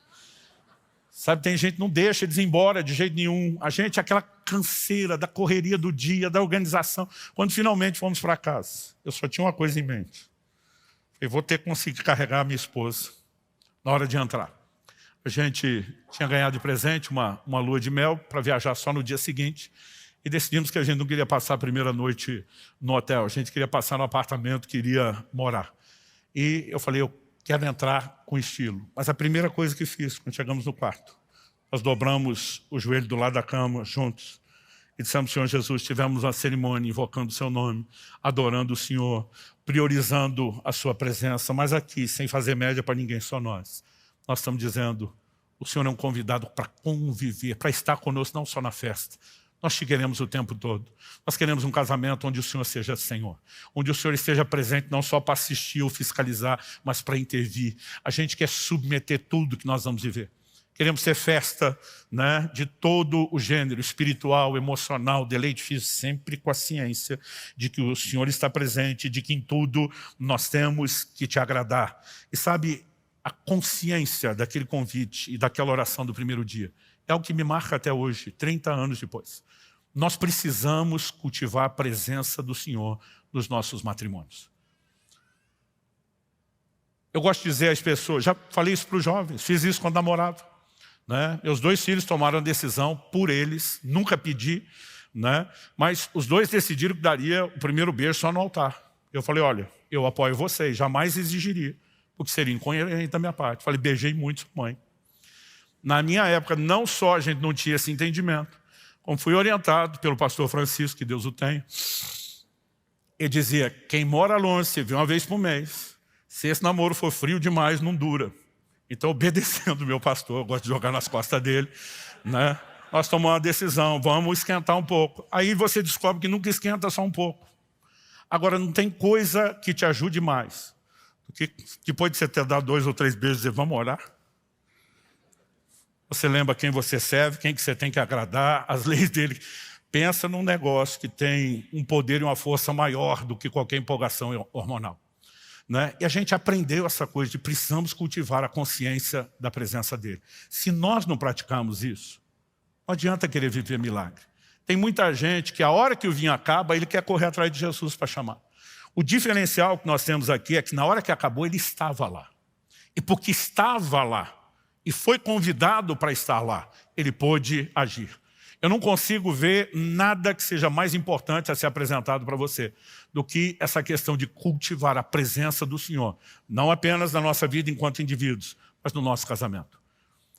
Sabe, tem gente que não deixa eles ir embora de jeito nenhum. A gente, aquela canseira da correria do dia, da organização. Quando finalmente fomos para casa, eu só tinha uma coisa em mente. Eu vou ter que conseguir carregar a minha esposa na hora de entrar. A gente tinha ganhado de presente uma lua de mel para viajar só no dia seguinte. E decidimos que a gente não queria passar a primeira noite no hotel. A gente queria passar no apartamento, queria morar. E eu falei, eu quero entrar com estilo. Mas a primeira coisa que fiz, quando chegamos no quarto, nós dobramos o joelho do lado da cama, juntos. E dissemos, Senhor Jesus, tivemos uma cerimônia invocando o seu nome, adorando o Senhor, priorizando a sua presença. Mas aqui, sem fazer média para ninguém, só nós. Nós estamos dizendo, o Senhor é um convidado para conviver, para estar conosco, não só na festa. Nós te queremos o tempo todo. Nós queremos um casamento onde o Senhor seja Senhor. Onde o Senhor esteja presente não só para assistir ou fiscalizar, mas para intervir. A gente quer submeter tudo que nós vamos viver. Queremos ter festa, né, de todo o gênero, espiritual, emocional, deleite físico, sempre com a ciência de que o Senhor está presente, de que em tudo nós temos que te agradar. E sabe, a consciência daquele convite e daquela oração do primeiro dia é algo que me marca até hoje, 30 anos depois. Nós precisamos cultivar a presença do Senhor nos nossos matrimônios. Eu gosto de dizer às pessoas, já falei isso para os jovens, fiz isso quando namorava. Né? Meus 2 filhos tomaram a decisão por eles, nunca pedi, né? Mas os 2 decidiram que daria o primeiro beijo só no altar. Eu falei, olha, eu apoio vocês, jamais exigiria, porque seria incoerente da minha parte. Falei, beijei muito sua mãe. Na minha época, não só a gente não tinha esse entendimento, como fui orientado pelo pastor Francisco, que Deus o tenha. Ele dizia, quem mora longe, se vê uma vez por mês, se esse namoro for frio demais, não dura. Então, obedecendo o meu pastor, eu gosto de jogar nas costas dele, né? Nós tomamos uma decisão, vamos esquentar um pouco. Aí você descobre que nunca esquenta só um pouco. Agora, não tem coisa que te ajude mais do que depois de você ter dado 2 ou 3 beijos, dizer, vamos orar? Você lembra quem você serve, quem que você tem que agradar, as leis dele. Pensa num negócio que tem um poder e uma força maior do que qualquer empolgação hormonal. Né? E a gente aprendeu essa coisa de precisamos cultivar a consciência da presença dele. Se nós não praticarmos isso, não adianta querer viver milagre. Tem muita gente que a hora que o vinho acaba, ele quer correr atrás de Jesus para chamar. O diferencial que nós temos aqui é que na hora que acabou, ele estava lá. E porque estava lá e foi convidado para estar lá, ele pôde agir. Eu não consigo ver nada que seja mais importante a ser apresentado para você do que essa questão de cultivar a presença do Senhor, não apenas na nossa vida enquanto indivíduos, mas no nosso casamento.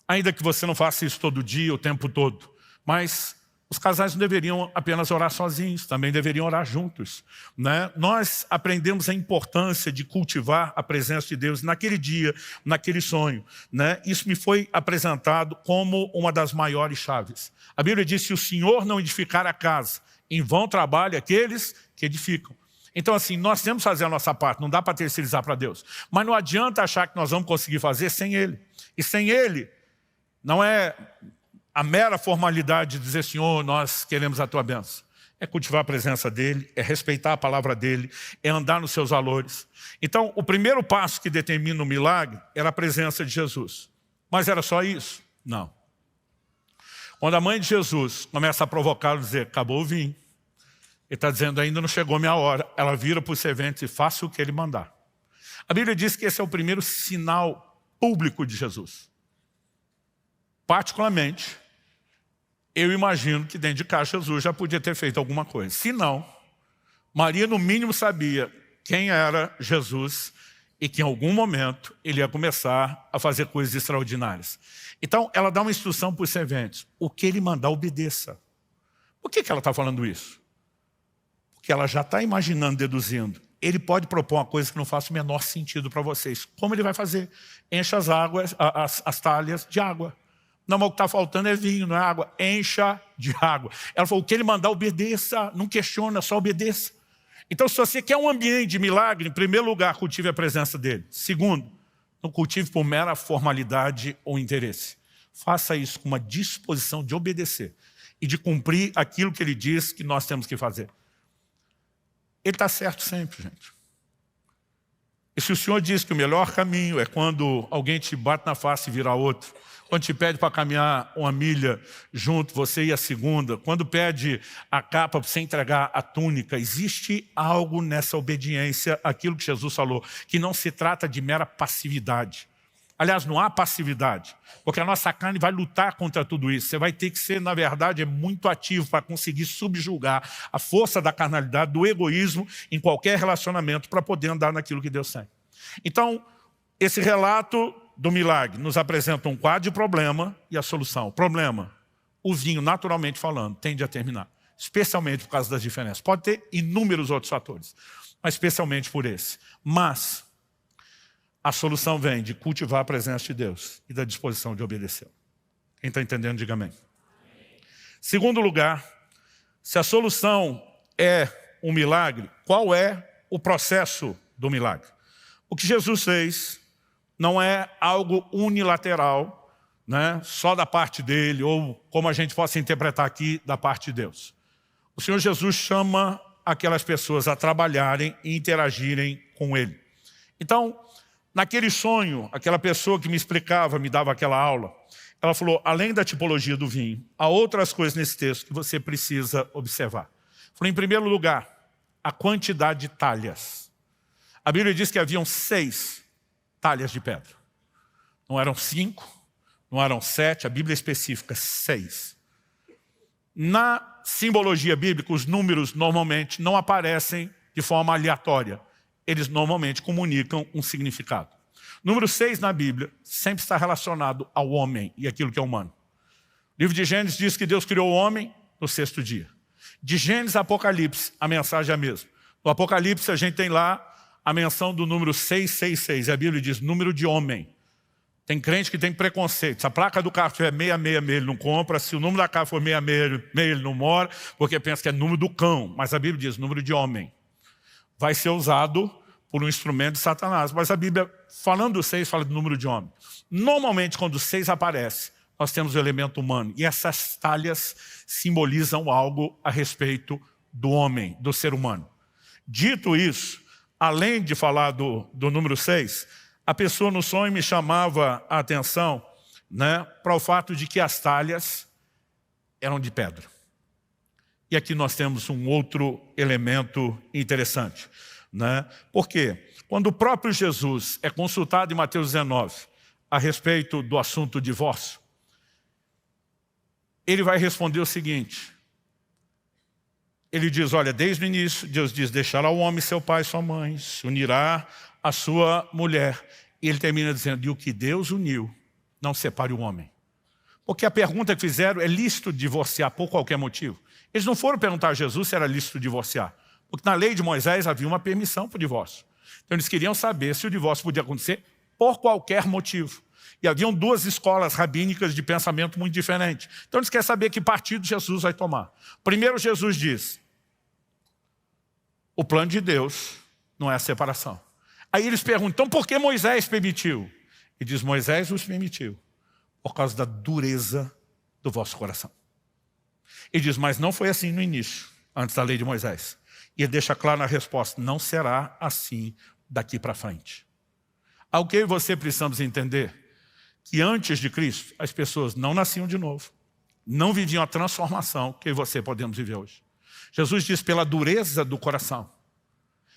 Ainda que você não faça isso todo dia, o tempo todo, mas os casais não deveriam apenas orar sozinhos, também deveriam orar juntos. Né? Nós aprendemos a importância de cultivar a presença de Deus naquele dia, naquele sonho. Né? Isso me foi apresentado como uma das maiores chaves. A Bíblia diz, se o Senhor não edificar a casa, em vão trabalham aqueles que edificam. Então assim, nós temos que fazer a nossa parte, não dá para terceirizar para Deus. Mas não adianta achar que nós vamos conseguir fazer sem Ele. E sem Ele, não é a mera formalidade de dizer, Senhor, nós queremos a Tua bênção. É cultivar a presença dEle, é respeitar a palavra dEle, é andar nos seus valores. Então, o primeiro passo que determina o milagre era a presença de Jesus. Mas era só isso? Não. Quando a mãe de Jesus começa a provocá-lo, dizer, acabou o vinho. Ele está dizendo, ainda não chegou a minha hora. Ela vira para os serventes e faça o que ele mandar. A Bíblia diz que esse é o primeiro sinal público de Jesus. Particularmente, eu imagino que dentro de casa Jesus já podia ter feito alguma coisa. Se não, Maria no mínimo sabia quem era Jesus e que em algum momento ele ia começar a fazer coisas extraordinárias. Então ela dá uma instrução para os serventes. O que ele mandar, obedeça. Por que ela está falando isso? Porque ela já está imaginando, deduzindo. Ele pode propor uma coisa que não faça o menor sentido para vocês. Como ele vai fazer? Encha as águas, as talhas de água. Não, mas o que está faltando é vinho, não é água. Encha de água. Ela falou, o que ele mandar, obedeça. Não questiona, só obedeça. Então, se você quer um ambiente de milagre, em primeiro lugar, cultive a presença dele. Segundo, não cultive por mera formalidade ou interesse. Faça isso com uma disposição de obedecer e de cumprir aquilo que ele diz que nós temos que fazer. Ele está certo sempre, gente. E se o Senhor diz que o melhor caminho é quando alguém te bate na face e vira outro, quando te pede para caminhar uma milha junto, você e a segunda, quando pede a capa para você entregar a túnica, existe algo nessa obediência, aquilo que Jesus falou, que não se trata de mera passividade. Aliás, não há passividade, porque a nossa carne vai lutar contra tudo isso. Você vai ter que ser, na verdade, muito ativo para conseguir subjugar a força da carnalidade, do egoísmo em qualquer relacionamento para poder andar naquilo que Deus tem. Então, esse relato do milagre nos apresenta um quadro de problema e a solução. Problema, o vinho, naturalmente falando, tende a terminar, especialmente por causa das diferenças. Pode ter inúmeros outros fatores, mas especialmente por esse. Mas a solução vem de cultivar a presença de Deus e da disposição de obedecer. Quem está entendendo, diga amém. Segundo lugar, se a solução é um milagre, qual é o processo do milagre? O que Jesus fez não é algo unilateral, né, só da parte dele, ou como a gente possa interpretar aqui, da parte de Deus. O Senhor Jesus chama aquelas pessoas a trabalharem e interagirem com Ele. Então, naquele sonho, aquela pessoa que me explicava, me dava aquela aula, ela falou, além da tipologia do vinho, há outras coisas nesse texto que você precisa observar. Falou, em primeiro lugar, a quantidade de talhas. A Bíblia diz que haviam 6 talhas de pedra. Não eram 5, não eram 7, a Bíblia é específica, 6. Na simbologia bíblica, os números normalmente não aparecem de forma aleatória. Eles normalmente comunicam um significado. Número 6 na Bíblia sempre está relacionado ao homem e aquilo que é humano. O livro de Gênesis diz que Deus criou o homem no 6º dia. De Gênesis a Apocalipse, a mensagem é a mesma. No Apocalipse a gente tem lá a menção do número 666. E a Bíblia diz número de homem. Tem crente que tem preconceito. Se a placa do carro tiver 666, ele não compra. Se o número da casa for 666, ele não mora, porque pensa que é número do cão. Mas a Bíblia diz número de homem. Vai ser usado por um instrumento de Satanás. Mas a Bíblia, falando do 6, fala do número de homem. Normalmente, quando o 6 aparece, nós temos o elemento humano. E essas talhas simbolizam algo a respeito do homem, do ser humano. Dito isso, além de falar do número 6, a pessoa no sonho me chamava a atenção, para o fato de que as talhas eram de pedra. E aqui nós temos um outro elemento interessante. Por quê? Quando o próprio Jesus é consultado em Mateus 19 a respeito do assunto divórcio, ele vai responder o seguinte. Ele diz, olha, desde o início, Deus diz, deixará o homem seu pai e sua mãe, se unirá a sua mulher. E ele termina dizendo, e o que Deus uniu, não separe o homem. Porque a pergunta que fizeram é lícito divorciar por qualquer motivo. Eles não foram perguntar a Jesus se era lícito divorciar. Porque na lei de Moisés havia uma permissão para o divórcio. Então eles queriam saber se o divórcio podia acontecer por qualquer motivo. E haviam 2 escolas rabínicas de pensamento muito diferentes. Então eles querem saber que partido Jesus vai tomar. Primeiro Jesus diz, o plano de Deus não é a separação. Aí eles perguntam, então por que Moisés permitiu? E diz, Moisés os permitiu por causa da dureza do vosso coração. E diz, mas não foi assim no início, antes da lei de Moisés. E ele deixa claro na resposta, não será assim daqui para frente. Ao que você precisamos entender que antes de Cristo, as pessoas não nasciam de novo, não viviam a transformação que eu e você podemos viver hoje. Jesus diz, pela dureza do coração,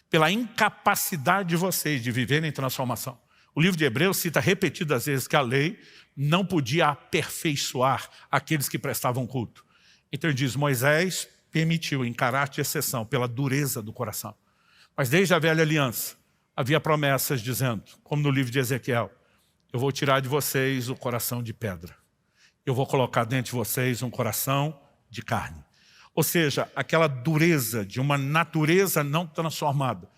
pela incapacidade de vocês de viverem transformação. O livro de Hebreus cita repetidas vezes que a lei não podia aperfeiçoar aqueles que prestavam culto. Então ele diz, Moisés permitiu em caráter de exceção, pela dureza do coração. Mas desde a velha aliança, havia promessas dizendo, como no livro de Ezequiel, eu vou tirar de vocês o coração de pedra. Eu vou colocar dentro de vocês um coração de carne. Ou seja, aquela dureza de uma natureza não transformada,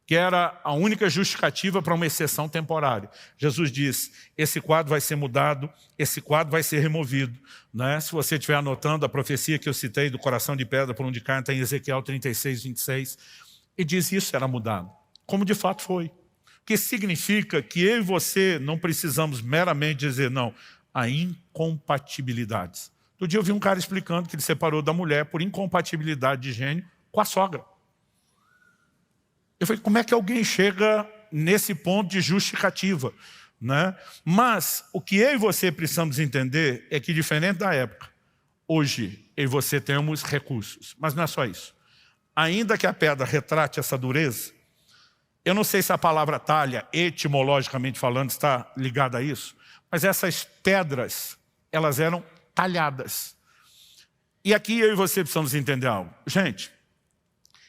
que era a única justificativa para uma exceção temporária. Jesus diz, esse quadro vai ser mudado, esse quadro vai ser removido. Se você estiver anotando a profecia que eu citei do coração de pedra por um de carne, está em Ezequiel 36, 26, e diz isso era mudado, como de fato foi. O que significa que eu e você não precisamos meramente dizer não, há incompatibilidades. Outro dia eu vi um cara explicando que ele separou da mulher por incompatibilidade de gênio com a sogra. Eu falei, como é que alguém chega nesse ponto de justificativa? Mas o que eu e você precisamos entender é que, diferente da época, hoje eu e você temos recursos. Mas não é só isso. Ainda que a pedra retrate essa dureza, eu não sei se a palavra talha, etimologicamente falando, está ligada a isso, mas essas pedras, elas eram talhadas. E aqui eu e você precisamos entender algo. Gente,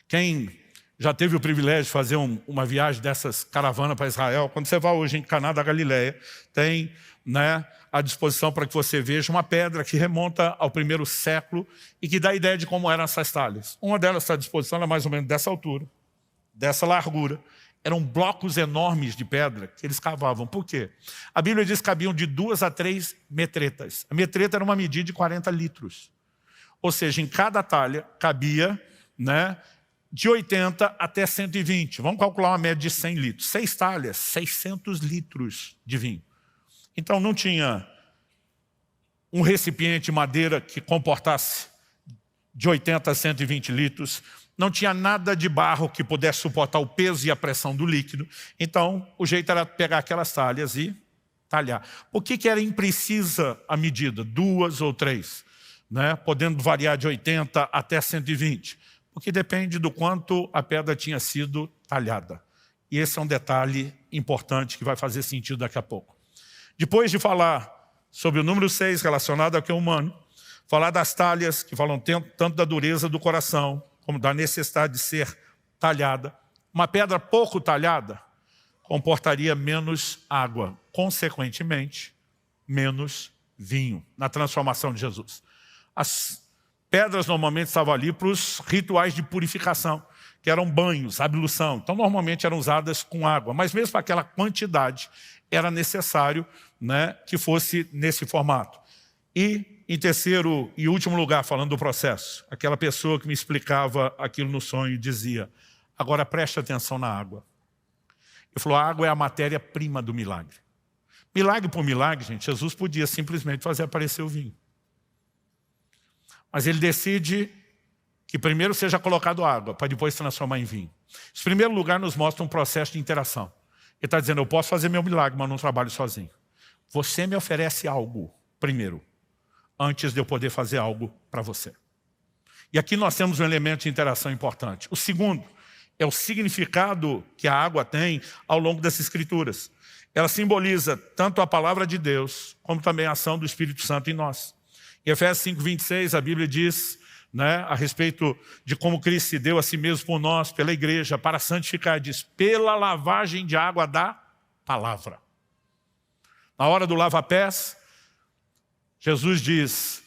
quem já teve o privilégio de fazer uma viagem dessas caravanas para Israel, quando você vai hoje em Caná da Galileia, tem à disposição para que você veja uma pedra que remonta ao 1º século e que dá a ideia de como eram essas talhas. Uma delas está à disposição, ela é mais ou menos dessa altura, dessa largura. Eram blocos enormes de pedra que eles cavavam. Por quê? A Bíblia diz que cabiam de 2 a 3 metretas. A metreta era uma medida de 40 litros. Ou seja, em cada talha cabia de 80 até 120. Vamos calcular uma média de 100 litros. 6 talhas, 600 litros de vinho. Então não tinha um recipiente de madeira que comportasse de 80 a 120 litros. Não tinha nada de barro que pudesse suportar o peso e a pressão do líquido. Então, o jeito era pegar aquelas talhas e talhar. Por que era imprecisa a medida? 2 ou 3, podendo variar de 80 até 120. Porque depende do quanto a pedra tinha sido talhada. E esse é um detalhe importante que vai fazer sentido daqui a pouco. Depois de falar sobre o número 6 relacionado ao que é humano, falar das talhas, que falam tanto da dureza do coração, como da necessidade de ser talhada. Uma pedra pouco talhada comportaria menos água, consequentemente, menos vinho, na transformação de Jesus. As pedras normalmente estavam ali para os rituais de purificação, que eram banhos, ablução. Então, normalmente eram usadas com água, mas mesmo para aquela quantidade, era necessário, né, que fosse nesse formato. E, em terceiro e último lugar, falando do processo, aquela pessoa que me explicava aquilo no sonho dizia: agora preste atenção na água. Ele falou: a água é a matéria-prima do milagre. Milagre por milagre, gente, Jesus podia simplesmente fazer aparecer o vinho. Mas ele decide que primeiro seja colocado água, para depois se transformar em vinho. Em primeiro lugar, nos mostra um processo de interação. Ele está dizendo: eu posso fazer meu milagre, mas não trabalho sozinho. Você me oferece algo primeiro, antes de eu poder fazer algo para você. E aqui nós temos um elemento de interação importante. O segundo é o significado que a água tem ao longo das Escrituras. Ela simboliza tanto a palavra de Deus, como também a ação do Espírito Santo em nós. Em Efésios 5:26, a Bíblia diz, né, a respeito de como Cristo se deu a si mesmo por nós, pela igreja, para santificar, diz: pela lavagem de água da palavra. Na hora do lava-pés, Jesus diz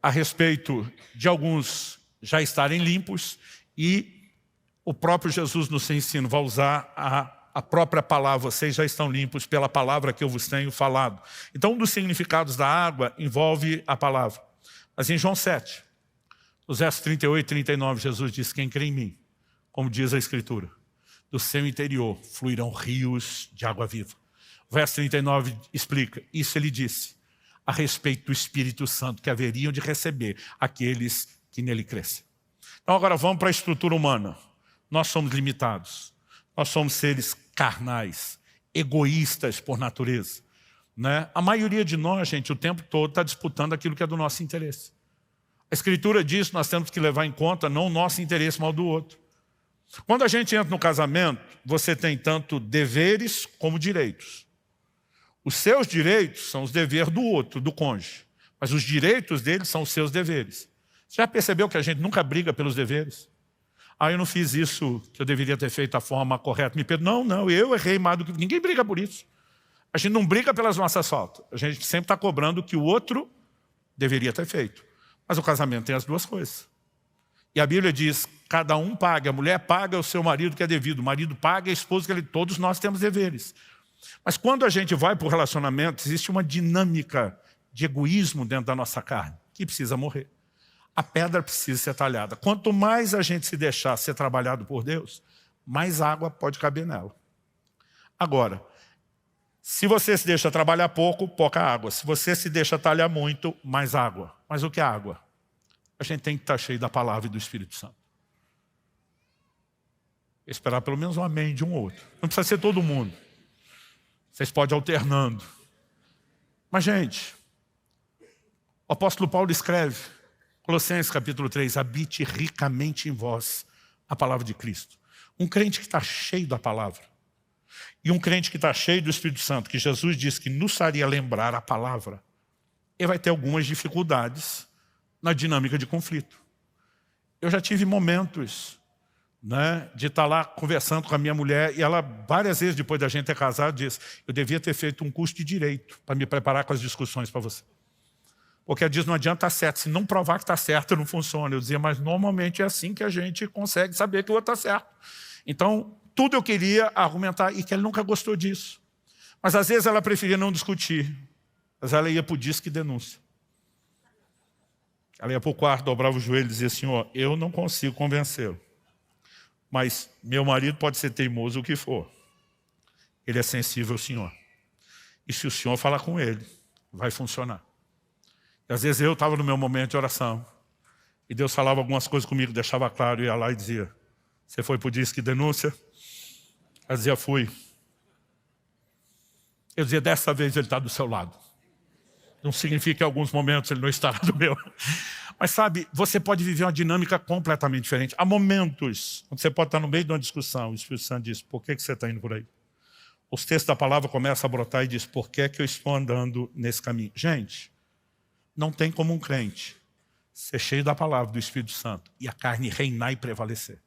a respeito de alguns já estarem limpos, e o próprio Jesus no seu ensino vai usar a própria palavra: vocês já estão limpos pela palavra que eu vos tenho falado. Então, um dos significados da água envolve a palavra. Mas em João 7, nos versos 38 e 39, Jesus diz: quem crê em mim, como diz a Escritura, do seu interior fluirão rios de água viva. O verso 39 explica: isso ele disse a respeito do Espírito Santo que haveriam de receber aqueles que nele crescem. Então agora vamos para a estrutura humana. Nós somos limitados. Nós somos seres carnais, egoístas por natureza, né? A maioria de nós, gente, o tempo todo está disputando aquilo que é do nosso interesse. A Escritura diz que nós temos que levar em conta não o nosso interesse, mas o do outro. Quando a gente entra no casamento, você tem tanto deveres como direitos. Os seus direitos são os deveres do outro, do cônjuge. Mas os direitos dele são os seus deveres. Você já percebeu que a gente nunca briga pelos deveres? Eu não fiz isso que eu deveria ter feito da forma correta. Me perdoa. Não, eu errei mais do que... Ninguém briga por isso. A gente não briga pelas nossas faltas. A gente sempre está cobrando o que o outro deveria ter feito. Mas o casamento tem as duas coisas. E a Bíblia diz: cada um paga. A mulher paga o seu marido que é devido. O marido paga a esposa que é devido. Todos nós temos deveres. Mas quando a gente vai para o relacionamento, existe uma dinâmica de egoísmo dentro da nossa carne, que precisa morrer. A pedra precisa ser talhada. Quanto mais a gente se deixar ser trabalhado por Deus, mais água pode caber nela. Agora, se você se deixa trabalhar pouco, pouca água. Se você se deixa talhar muito, mais água. Mas o que é água? A gente tem que estar cheio da palavra e do Espírito Santo. Esperar pelo menos um amém de um ou outro. Não precisa ser todo mundo. Vocês podem ir alternando. Mas, gente, o apóstolo Paulo escreve, Colossenses capítulo 3, habite ricamente em vós a palavra de Cristo. Um crente que está cheio da palavra e um crente que está cheio do Espírito Santo, que Jesus disse que nos faria lembrar a palavra, ele vai ter algumas dificuldades na dinâmica de conflito. Eu já tive momentos, né, de estar lá conversando com a minha mulher, e ela, várias vezes depois da gente ter casado, disse: eu devia ter feito um curso de direito para me preparar com as discussões para você. Porque ela diz: não adianta estar certo, se não provar que está certo, não funciona. Eu dizia: mas normalmente é assim que a gente consegue saber que o outro está certo. Então, tudo eu queria argumentar, e que ele nunca gostou disso. Mas às vezes ela preferia não discutir, mas ela ia para o disque denúncia. Ela ia para o quarto, dobrava o joelho e dizia assim: ó, eu não consigo convencê-lo, mas meu marido pode ser teimoso o que for. Ele é sensível ao Senhor. E se o Senhor falar com ele, vai funcionar. E às vezes eu estava no meu momento de oração, e Deus falava algumas coisas comigo, deixava claro, e ia lá e dizia: você foi para o disque denúncia? Ela dizia: fui. Eu dizia: dessa vez ele está do seu lado. Não significa que em alguns momentos ele não estará do meu. Mas sabe, você pode viver uma dinâmica completamente diferente. Há momentos onde você pode estar no meio de uma discussão, o Espírito Santo diz, por que você está indo por aí? Os textos da palavra começam a brotar e diz, por que eu estou andando nesse caminho? Gente, não tem como um crente ser cheio da palavra do Espírito Santo e a carne reinar e prevalecer.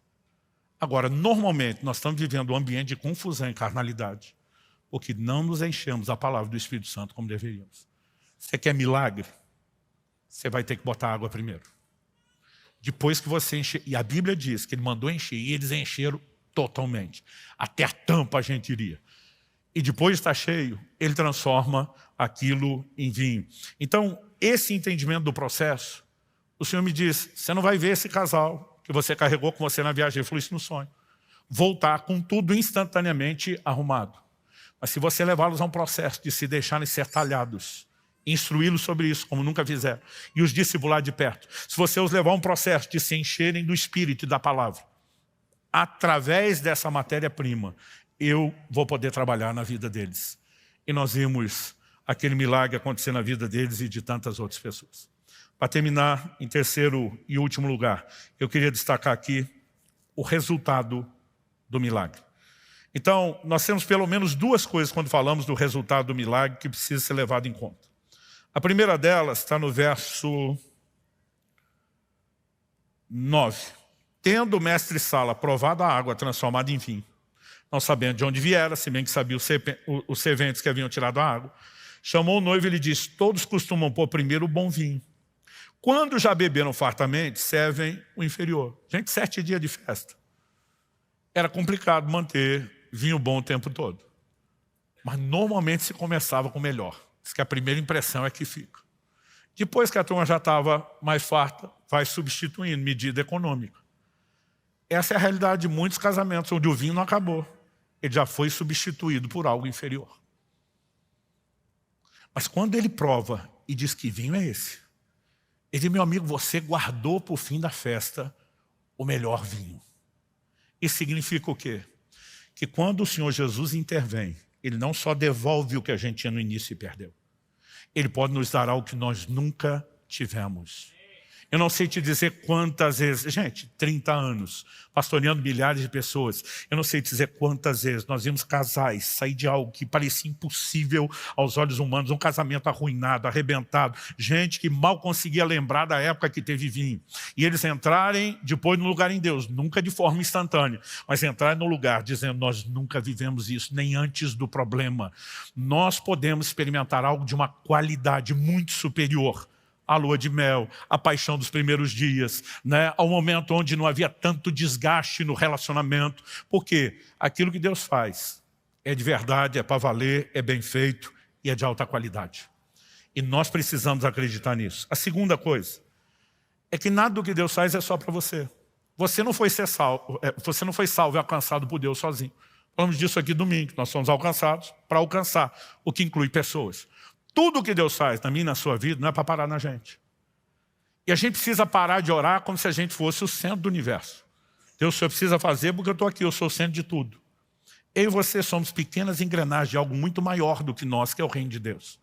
Agora, normalmente, nós estamos vivendo um ambiente de confusão e carnalidade, porque não nos enchemos da palavra do Espírito Santo como deveríamos. Você quer milagre? Você vai ter que botar água primeiro. Depois que você encher, e a Bíblia diz que ele mandou encher, e eles encheram totalmente. Até a tampa a gente iria. E depois de estar cheio, ele transforma aquilo em vinho. Então, esse entendimento do processo, o Senhor me diz, você não vai ver esse casal que você carregou com você na viagem, ele falou isso no sonho, voltar com tudo instantaneamente arrumado. Mas se você levá-los a um processo de se deixarem ser talhados, instruí-los sobre isso, como nunca fizeram, e os discipular de perto, se você os levar a um processo de se encherem do Espírito e da palavra, através dessa matéria-prima, eu vou poder trabalhar na vida deles. E nós vimos aquele milagre acontecer na vida deles e de tantas outras pessoas. Para terminar, em terceiro e último lugar, eu queria destacar aqui o resultado do milagre. Então, nós temos pelo menos duas coisas quando falamos do resultado do milagre que precisa ser levado em conta. A primeira delas está no verso 9. Tendo o mestre Sala provado a água transformada em vinho, não sabendo de onde viera, se bem que sabia os serventes que haviam tirado a água, chamou o noivo e lhe disse, todos costumam pôr primeiro o bom vinho. Quando já beberam fartamente, servem o inferior. Gente, 7 dias de festa. Era complicado manter vinho bom o tempo todo. Mas normalmente se começava com o melhor. Diz que a primeira impressão é que fica. Depois que a turma já estava mais farta, vai substituindo, medida econômica. Essa é a realidade de muitos casamentos, onde o vinho não acabou. Ele já foi substituído por algo inferior. Mas quando ele prova e diz que vinho é esse, ele diz, meu amigo, você guardou para o fim da festa o melhor vinho. Isso significa o quê? Que quando o Senhor Jesus intervém, ele não só devolve o que a gente tinha no início e perdeu. Ele pode nos dar algo que nós nunca tivemos. Eu não sei te dizer quantas vezes, gente, 30 anos, pastoreando milhares de pessoas, eu não sei te dizer quantas vezes nós vimos casais sair de algo que parecia impossível aos olhos humanos, um casamento arruinado, arrebentado, gente que mal conseguia lembrar da época que teve vinho. E eles entrarem depois no lugar em Deus, nunca de forma instantânea, mas entrarem no lugar dizendo, nós nunca vivemos isso, nem antes do problema. Nós podemos experimentar algo de uma qualidade muito superior a lua de mel, a paixão dos primeiros dias, né? Ao momento onde não havia tanto desgaste no relacionamento. Porque aquilo que Deus faz é de verdade, é para valer, é bem feito e é de alta qualidade. E nós precisamos acreditar nisso. A segunda coisa é que nada do que Deus faz é só para você. Você não foi salvo e alcançado por Deus sozinho. Falamos disso aqui domingo, nós somos alcançados para alcançar, o que inclui pessoas. Tudo o que Deus faz na minha e na sua vida não é para parar na gente. E a gente precisa parar de orar como se a gente fosse o centro do universo. Deus, o Senhor precisa fazer porque eu estou aqui, eu sou o centro de tudo. Eu e você somos pequenas engrenagens de algo muito maior do que nós, que é o reino de Deus.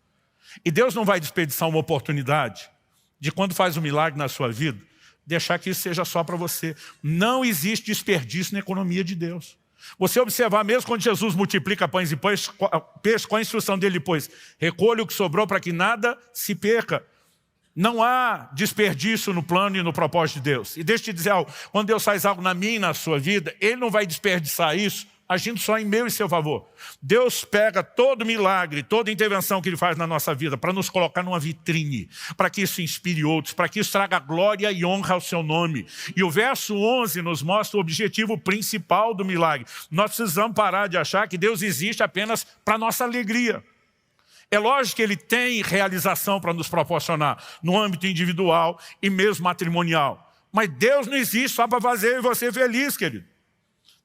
E Deus não vai desperdiçar uma oportunidade de quando faz um milagre na sua vida, deixar que isso seja só para você. Não existe desperdício na economia de Deus. Você observar mesmo quando Jesus multiplica pães e peixes, com a instrução dele depois, recolha o que sobrou para que nada se perca. Não há desperdício no plano e no propósito de Deus. E deixa eu te dizer algo, quando Deus faz algo na minha e na sua vida, Ele não vai desperdiçar isso agindo só em meu e seu favor. Deus pega todo milagre, toda intervenção que Ele faz na nossa vida para nos colocar numa vitrine, para que isso inspire outros, para que isso traga glória e honra ao seu nome. E o verso 11 nos mostra o objetivo principal do milagre. Nós precisamos parar de achar que Deus existe apenas para nossa alegria. É lógico que Ele tem realização para nos proporcionar no âmbito individual e mesmo matrimonial. Mas Deus não existe só para fazer eu e você feliz, querido.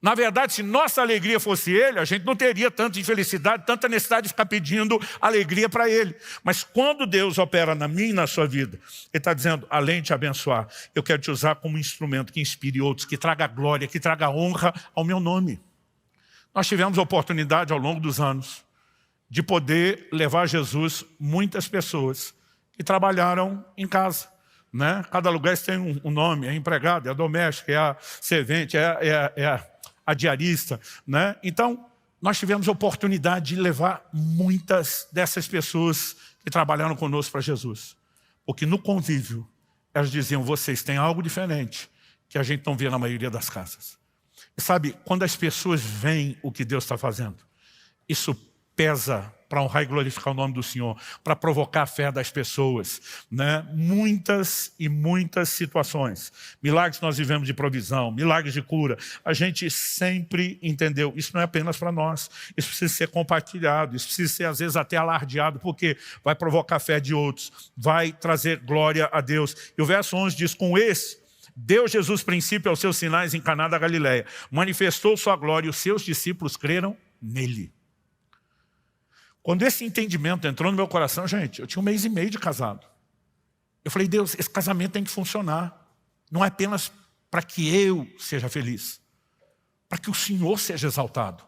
Na verdade, se nossa alegria fosse Ele, a gente não teria tanta infelicidade, tanta necessidade de ficar pedindo alegria para Ele. Mas quando Deus opera na minha e na sua vida, Ele está dizendo, além de te abençoar, eu quero te usar como instrumento que inspire outros, que traga glória, que traga honra ao meu nome. Nós tivemos a oportunidade ao longo dos anos de poder levar a Jesus muitas pessoas que trabalharam em casa. né? Cada lugar tem um nome, é empregado, é a doméstica, é a servente, é a diarista, né? Então, nós tivemos a oportunidade de levar muitas dessas pessoas que trabalharam conosco para Jesus. Porque no convívio, elas diziam, vocês têm algo diferente que a gente não vê na maioria das casas. E sabe, quando as pessoas veem o que Deus está fazendo, isso pesa para honrar e glorificar o nome do Senhor, para provocar a fé das pessoas, né? Muitas e muitas situações. Milagres nós vivemos de provisão, milagres de cura. A gente sempre entendeu, isso não é apenas para nós, isso precisa ser compartilhado, isso precisa ser às vezes até alardeado, porque vai provocar a fé de outros, vai trazer glória a Deus. E o verso 11 diz, com esse, deu Jesus princípio aos seus sinais em Caná da Galileia, manifestou sua glória e os seus discípulos creram nele. Quando esse entendimento entrou no meu coração, gente, eu tinha 1 mês e meio de casado. Eu falei, Deus, esse casamento tem que funcionar. Não é apenas para que eu seja feliz, para que o Senhor seja exaltado,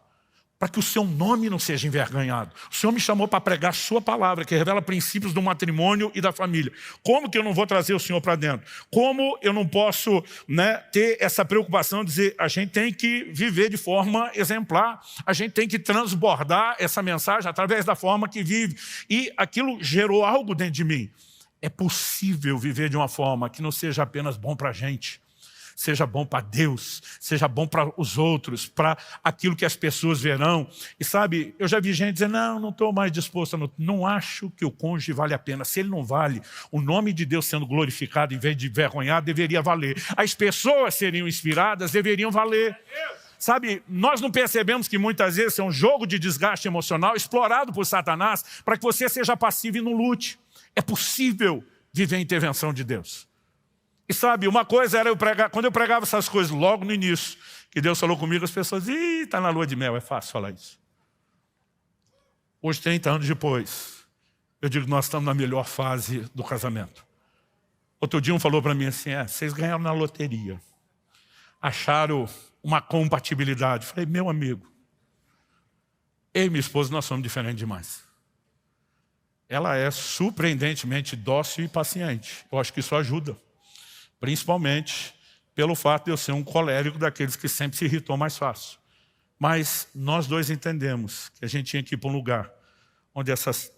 para que o seu nome não seja envergonhado. O Senhor me chamou para pregar a sua palavra, que revela princípios do matrimônio e da família. Como que eu não vou trazer o Senhor para dentro? Como eu não posso, né, ter essa preocupação de dizer, a gente tem que viver de forma exemplar, a gente tem que transbordar essa mensagem através da forma que vive. E aquilo gerou algo dentro de mim. É possível viver de uma forma que não seja apenas bom para a gente, seja bom para Deus, seja bom para os outros, para aquilo que as pessoas verão. E sabe, eu já vi gente dizer, não estou mais disposto, não acho que o cônjuge vale a pena. Se ele não vale, o nome de Deus sendo glorificado em vez de envergonhado, deveria valer. As pessoas seriam inspiradas, deveriam valer. Sabe, nós não percebemos que muitas vezes é um jogo de desgaste emocional explorado por Satanás para que você seja passivo e não lute. É possível viver a intervenção de Deus. E sabe, uma coisa era eu pregar, quando eu pregava essas coisas logo no início, que Deus falou comigo, as pessoas, está na lua de mel, é fácil falar isso. Hoje, 30 anos depois, eu digo, nós estamos na melhor fase do casamento. Outro dia um falou para mim assim, vocês ganharam na loteria. Acharam uma compatibilidade. Falei, meu amigo, eu e minha esposa, nós somos diferentes demais. Ela é surpreendentemente dócil e paciente. Eu acho que isso ajuda. Principalmente pelo fato de eu ser um colérico daqueles que sempre se irritou mais fácil. Mas nós dois entendemos que a gente tinha que ir para um lugar onde essas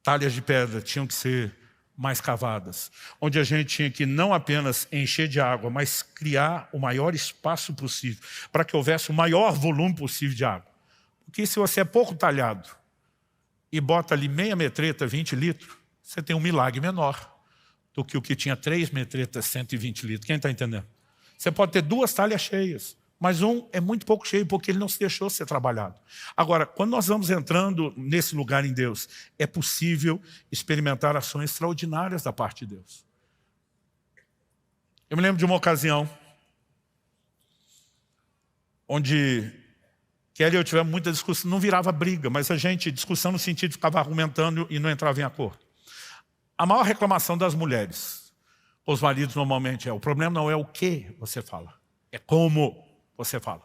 talhas de pedra tinham que ser mais cavadas, onde a gente tinha que não apenas encher de água, mas criar o maior espaço possível, para que houvesse o maior volume possível de água. Porque se você é pouco talhado e bota ali meia metreta, 20 litros, você tem um milagre menor do que o que tinha 3 metretas, 120 litros. Quem está entendendo? Você pode ter 2 talhas cheias, mas um é muito pouco cheio, porque ele não se deixou ser trabalhado. Agora, quando nós vamos entrando nesse lugar em Deus, é possível experimentar ações extraordinárias da parte de Deus. Eu me lembro de uma ocasião onde Kelly e eu tivemos muita discussão, não virava briga, mas a gente, discussão no sentido de ficava argumentando e não entrava em acordo. A maior reclamação das mulheres, os maridos normalmente o problema não é o que você fala, é como você fala.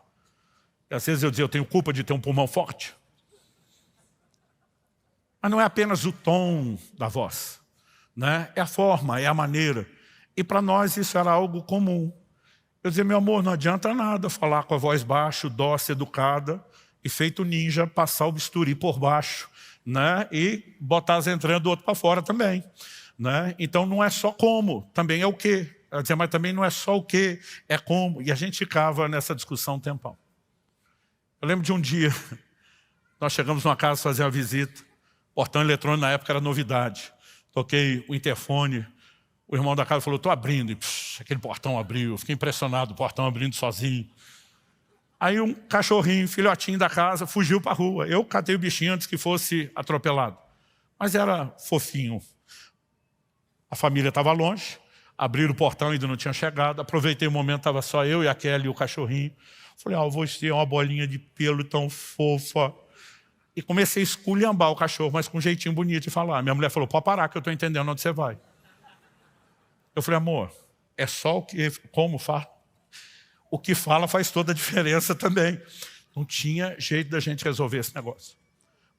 E às vezes eu dizia, eu tenho culpa de ter um pulmão forte. Mas não é apenas o tom da voz, né? É a forma, é a maneira. E para nós isso era algo comum. Eu dizia, meu amor, não adianta nada falar com a voz baixa, dócil, educada, e feito ninja, passar o bisturi por baixo, né? E botar as entranhas do outro para fora também, né? Então não é só como, também é o que. Ela dizia, mas também não é só o que, é como. E a gente ficava nessa discussão um tempão. Eu lembro de um dia, nós chegamos numa casa fazer uma visita, portão eletrônico na época era novidade. Toquei o interfone, o irmão da casa falou, estou abrindo, e aquele portão abriu, eu fiquei impressionado, o portão abrindo sozinho. Aí um cachorrinho, filhotinho da casa, fugiu para a rua. Eu catei o bichinho antes que fosse atropelado. Mas era fofinho. A família estava longe, abriram o portão, ainda não tinha chegado. Aproveitei o momento, estava só eu e a Kelly e o cachorrinho. Falei, você é uma bolinha de pelo tão fofa. E comecei a esculhambar o cachorro, mas com um jeitinho bonito de falar. Minha mulher falou, pode parar que eu estou entendendo onde você vai. Eu falei, amor, é só o que, como fala. O que fala faz toda a diferença também. Não tinha jeito da gente resolver esse negócio.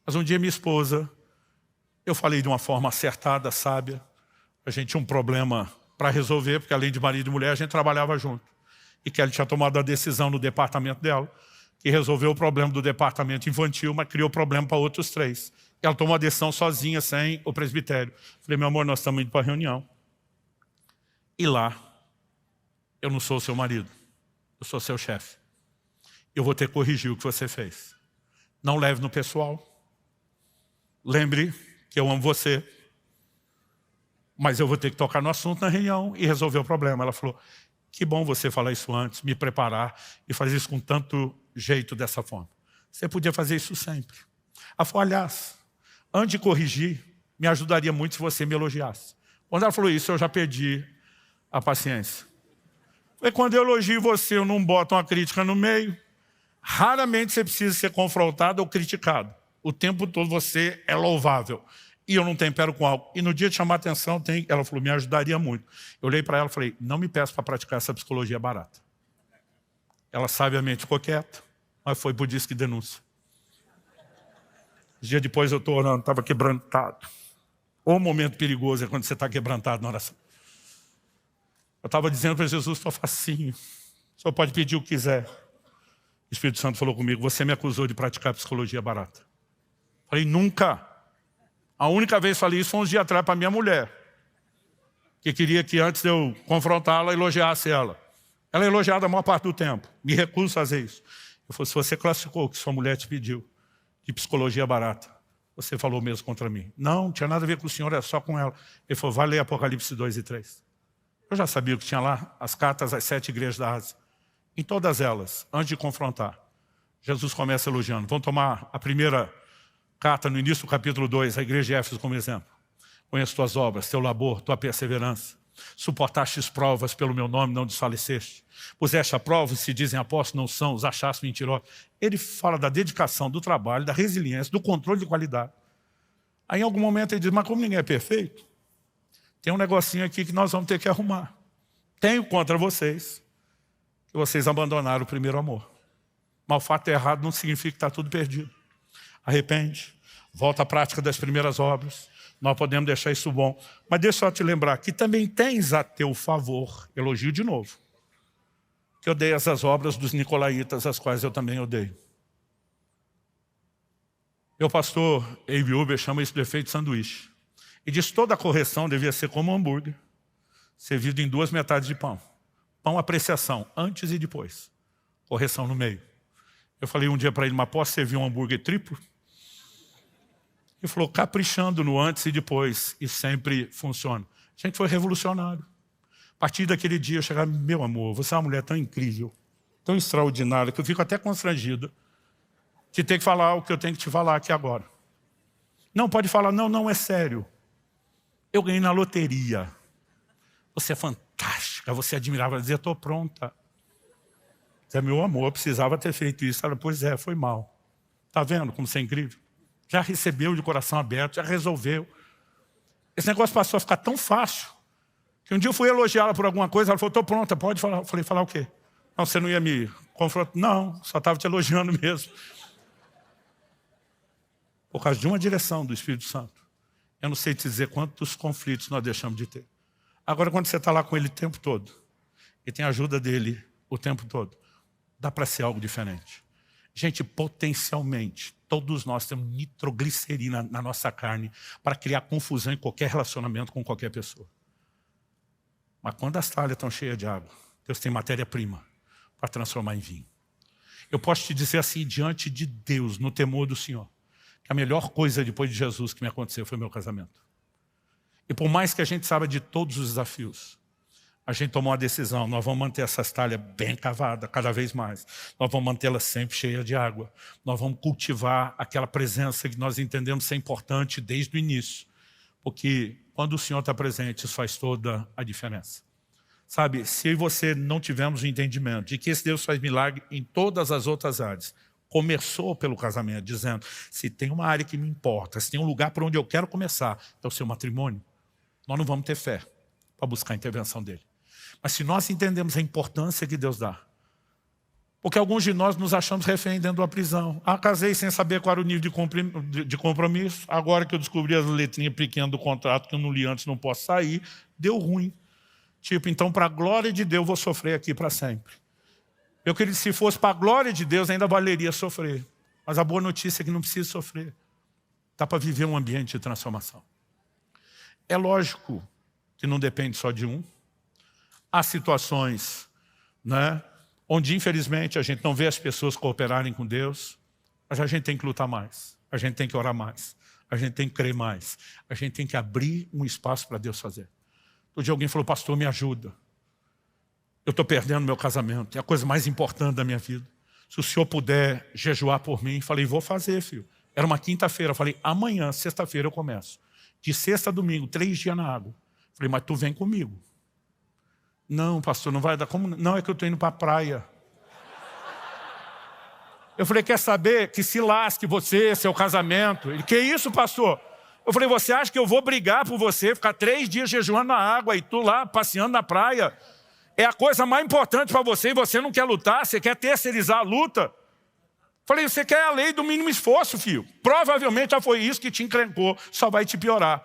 Mas um dia minha esposa, eu falei de uma forma acertada, sábia, A gente tinha um problema para resolver, porque além de marido e mulher, a gente trabalhava junto. E Kelly tinha tomado a decisão no departamento dela, que resolveu o problema do departamento infantil, mas criou problema para outros 3. Ela tomou a decisão sozinha, sem o presbitério. Falei, meu amor, nós estamos indo para a reunião. E lá, eu não sou o seu marido, eu sou seu chefe. Eu vou ter que corrigir o que você fez. Não leve no pessoal. Lembre que eu amo você. Mas eu vou ter que tocar no assunto na reunião e resolver o problema. Ela falou, que bom você falar isso antes, me preparar e fazer isso com tanto jeito dessa forma. Você podia fazer isso sempre. Ela falou, aliás, antes de corrigir, me ajudaria muito se você me elogiasse. Quando ela falou isso, eu já perdi a paciência. Falei, quando eu elogio você, eu não boto uma crítica no meio. Raramente você precisa ser confrontado ou criticado. O tempo todo você é louvável. E eu não tempero com algo. E no dia de chamar a atenção, ela falou, me ajudaria muito. Eu olhei para ela e falei, não me peça para praticar essa psicologia barata. Ela sabiamente ficou quieta, mas foi por disque denúncia. Dia depois eu estou orando, estava quebrantado. O momento perigoso é quando você está quebrantado na oração. Eu estava dizendo para Jesus, estou facinho. O senhor pode pedir o que quiser. O Espírito Santo falou comigo, você me acusou de praticar psicologia barata. Falei, nunca. A única vez que falei isso foi uns dias atrás para minha mulher, que queria que antes de eu confrontá-la, elogiasse ela. Ela é elogiada a maior parte do tempo. Me recuso a fazer isso. Eu falei, se você classificou o que sua mulher te pediu de psicologia barata, você falou mesmo contra mim. Não tinha nada a ver com o senhor, é só com ela. Ele falou, vai ler Apocalipse 2 e 3. Eu já sabia o que tinha lá, as cartas às 7 igrejas da Ásia. Em todas elas, antes de confrontar, Jesus começa elogiando. Vamos tomar a primeira carta no início do capítulo 2, a igreja de Éfeso como exemplo. Conheço tuas obras, teu labor, tua perseverança. Suportastes provas pelo meu nome, não desfaleceste. Puseste a prova, e se dizem apóstolos, não são, os achaste mentirosos. Ele fala da dedicação, do trabalho, da resiliência, do controle de qualidade. Aí em algum momento ele diz, mas como ninguém é perfeito, tem um negocinho aqui que nós vamos ter que arrumar. Tenho contra vocês, que vocês abandonaram o primeiro amor. Mas o fato errado não significa que está tudo perdido. Arrepende, volta à prática das primeiras obras. Nós podemos deixar isso bom. Mas deixa eu te lembrar que também tens a teu favor, elogio de novo, que odeias as obras dos nicolaítas, as quais eu também odeio. Meu pastor Abe Uber chama isso de efeito sanduíche. E diz que toda a correção devia ser como um hambúrguer, servido em 2 metades de pão. Pão apreciação, antes e depois. Correção no meio. Eu falei um dia para ele, mas posso servir um hambúrguer triplo? Ele falou, caprichando no antes e depois, e sempre funciona. A gente foi revolucionário. A partir daquele dia eu chegava, meu amor, você é uma mulher tão incrível, tão extraordinária, que eu fico até constrangido de ter que falar o que eu tenho que te falar aqui agora. Não, pode falar, não, é sério. Eu ganhei na loteria. Você é fantástica, você é admirável. Ela dizia, estou pronta. Dizia, meu amor, eu precisava ter feito isso. Ela, pois é, foi mal. Está vendo como você é incrível? Já recebeu de coração aberto, já resolveu. Esse negócio passou a ficar tão fácil, que um dia eu fui elogiá-la por alguma coisa, ela falou, estou pronta, pode falar. Eu falei, falar o quê? Não, você não ia me confrontar? Não, só estava te elogiando mesmo. Por causa de uma direção do Espírito Santo. Eu não sei te dizer quantos conflitos nós deixamos de ter. Agora, quando você está lá com ele o tempo todo, e tem a ajuda dele o tempo todo, dá para ser algo diferente. Gente, potencialmente, todos nós temos nitroglicerina na nossa carne para criar confusão em qualquer relacionamento com qualquer pessoa. Mas quando as talhas estão cheias de água, Deus tem matéria-prima para transformar em vinho. Eu posso te dizer assim, diante de Deus, no temor do Senhor, que a melhor coisa depois de Jesus que me aconteceu foi o meu casamento. E por mais que a gente saiba de todos os desafios, a gente tomou uma decisão, nós vamos manter essas talhas bem cavadas, cada vez mais. Nós vamos mantê-las sempre cheias de água. Nós vamos cultivar aquela presença que nós entendemos ser importante desde o início. Porque quando o Senhor está presente, isso faz toda a diferença. Sabe, se eu e você não tivermos o entendimento de que esse Deus faz milagre em todas as outras áreas, começou pelo casamento, dizendo, se tem uma área que me importa, se tem um lugar para onde eu quero começar, é o seu matrimônio, nós não vamos ter fé para buscar a intervenção dele. Mas se nós entendemos a importância que Deus dá, Porque alguns de nós nos achamos refém dentro da prisão. Casei sem saber qual era o nível de compromisso. Agora que eu descobri as letrinhas pequenas do contrato que eu não li antes, não posso sair, deu ruim. Tipo, então, para a glória de Deus, eu vou sofrer aqui para sempre. Eu queria que se fosse para a glória de Deus, ainda valeria sofrer. Mas a boa notícia é que não precisa sofrer. Dá para viver um ambiente de transformação. É lógico que não depende só de um. Há situações, né, onde, infelizmente, a gente não vê as pessoas cooperarem com Deus, mas a gente tem que lutar mais. A gente tem que orar mais. A gente tem que crer mais. A gente tem que abrir um espaço para Deus fazer. Outro dia alguém falou, pastor, me ajuda. Eu estou perdendo meu casamento. É a coisa mais importante da minha vida. Se o senhor puder jejuar por mim. Falei, vou fazer, filho. Era uma quinta-feira. Falei, amanhã, sexta-feira, eu começo. De sexta a domingo, 3 dias na água. Falei, mas tu vem comigo. Não, pastor, não vai dar. Como? Não, é que eu estou indo para a praia. Eu falei, quer saber? Que se lasque você, seu casamento. Ele, que isso, pastor? Eu falei, você acha que eu vou brigar por você, ficar 3 dias jejuando na água e tu lá passeando na praia? É a coisa mais importante para você e você não quer lutar, você quer terceirizar a luta. Falei, você quer a lei do mínimo esforço, filho. Provavelmente já foi isso que te encrencou, só vai te piorar.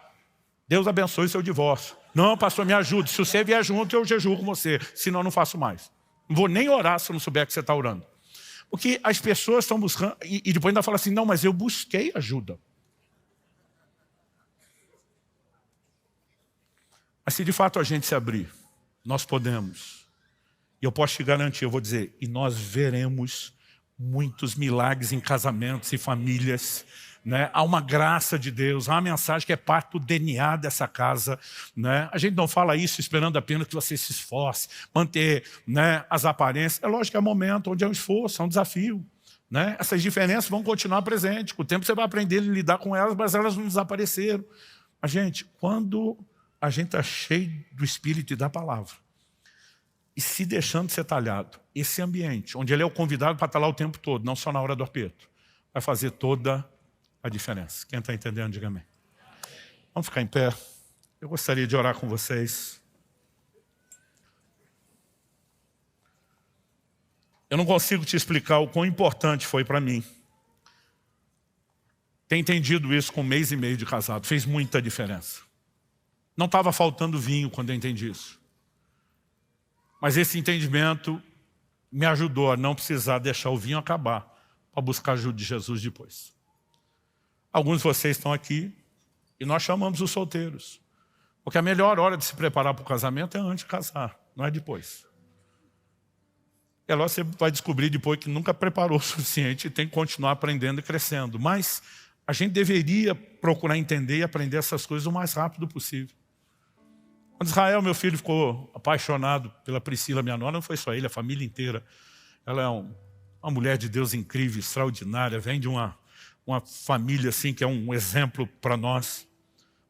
Deus abençoe seu divórcio. Não, pastor, me ajude. Se você vier junto, eu jejuo com você. Senão, eu não faço mais. Não vou nem orar se eu não souber que você está orando. Porque as pessoas estão buscando... E depois ainda fala assim, não, mas eu busquei ajuda. Mas se de fato a gente se abrir, nós podemos. E eu posso te garantir, eu vou dizer, e nós veremos muitos milagres em casamentos e famílias, né? Há uma graça de Deus, há uma mensagem que é parte do DNA dessa casa, né? A gente não fala isso esperando apenas que você se esforce, manter, né, as aparências. É lógico que é um momento onde é um esforço, é um desafio, né? Essas diferenças vão continuar presentes. Com o tempo você vai aprender a lidar com elas, mas elas não desapareceram. Mas, gente, quando a gente está cheio do Espírito e da palavra, e se deixando ser talhado, esse ambiente, onde ele é o convidado para estar lá o tempo todo, não só na hora do aperto, vai fazer toda a diferença. Quem está entendendo, diga amém. Vamos ficar em pé. Eu gostaria de orar com vocês. Eu não consigo te explicar o quão importante foi para mim ter entendido isso com 1 mês e meio de casado. Fez muita diferença. Não estava faltando vinho quando eu entendi isso. Mas esse entendimento me ajudou a não precisar deixar o vinho acabar para buscar a ajuda de Jesus depois. Alguns de vocês estão aqui e nós chamamos os solteiros. Porque a melhor hora de se preparar para o casamento é antes de casar, não é depois. É lá você vai descobrir depois que nunca preparou o suficiente e tem que continuar aprendendo e crescendo. Mas a gente deveria procurar entender e aprender essas coisas o mais rápido possível. Quando Israel, meu filho, ficou apaixonado pela Priscila, minha nora, não foi só ele, a família inteira. Ela é uma mulher de Deus incrível, extraordinária, vem de uma família assim que é um exemplo para nós.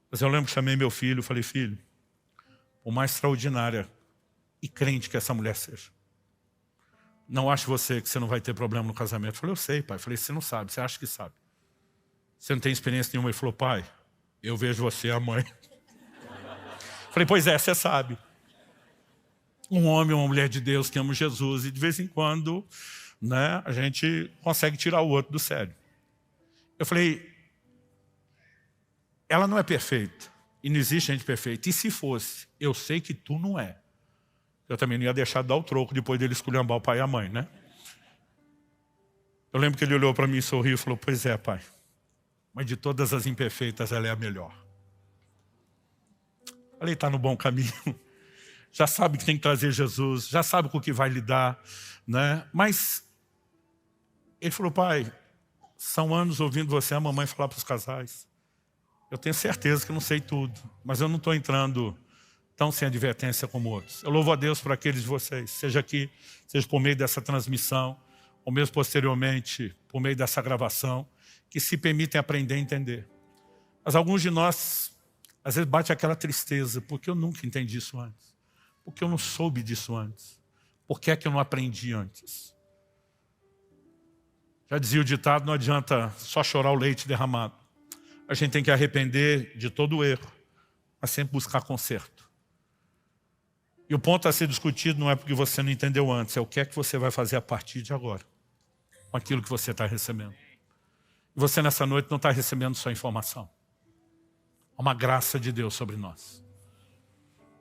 Mas eu lembro que chamei meu filho, falei, filho, o mais extraordinária e crente que essa mulher seja. Não ache você que você não vai ter problema no casamento. Eu falei, eu sei, pai. Eu falei, você não sabe, você acha que sabe. Você não tem experiência nenhuma. Ele falou, pai, eu vejo você, a mãe. Falei, pois é, você sabe. Um homem, uma mulher de Deus que ama Jesus e de vez em quando, né, a gente consegue tirar o outro do sério. Eu falei, ela não é perfeita e não existe gente perfeita. E se fosse, eu sei que tu não é. Eu também não ia deixar de dar o troco depois dele esculhambar o pai e a mãe, né? Eu lembro que ele olhou para mim e sorriu e falou, pois é, pai, mas de todas as imperfeitas ela é a melhor. Falei, está no bom caminho, já sabe que tem que trazer Jesus, já sabe com o que vai lidar, né? Mas ele falou, pai, são anos ouvindo você, a mamãe, falar para os casais. Eu tenho certeza que não sei tudo, mas eu não estou entrando tão sem advertência como outros. Eu louvo a Deus por aqueles de vocês, seja aqui, seja por meio dessa transmissão, ou mesmo posteriormente, por meio dessa gravação, que se permitem aprender a entender. Mas alguns de nós, às vezes bate aquela tristeza, porque eu nunca entendi isso antes. Porque eu não soube disso antes. Por que é que eu não aprendi antes? Já dizia o ditado, não adianta só chorar o leite derramado. A gente tem que arrepender de todo o erro, mas sempre buscar conserto. E o ponto a ser discutido não é porque você não entendeu antes, é o que é que você vai fazer a partir de agora, com aquilo que você está recebendo. E você nessa noite não está recebendo só informação. Há uma graça de Deus sobre nós.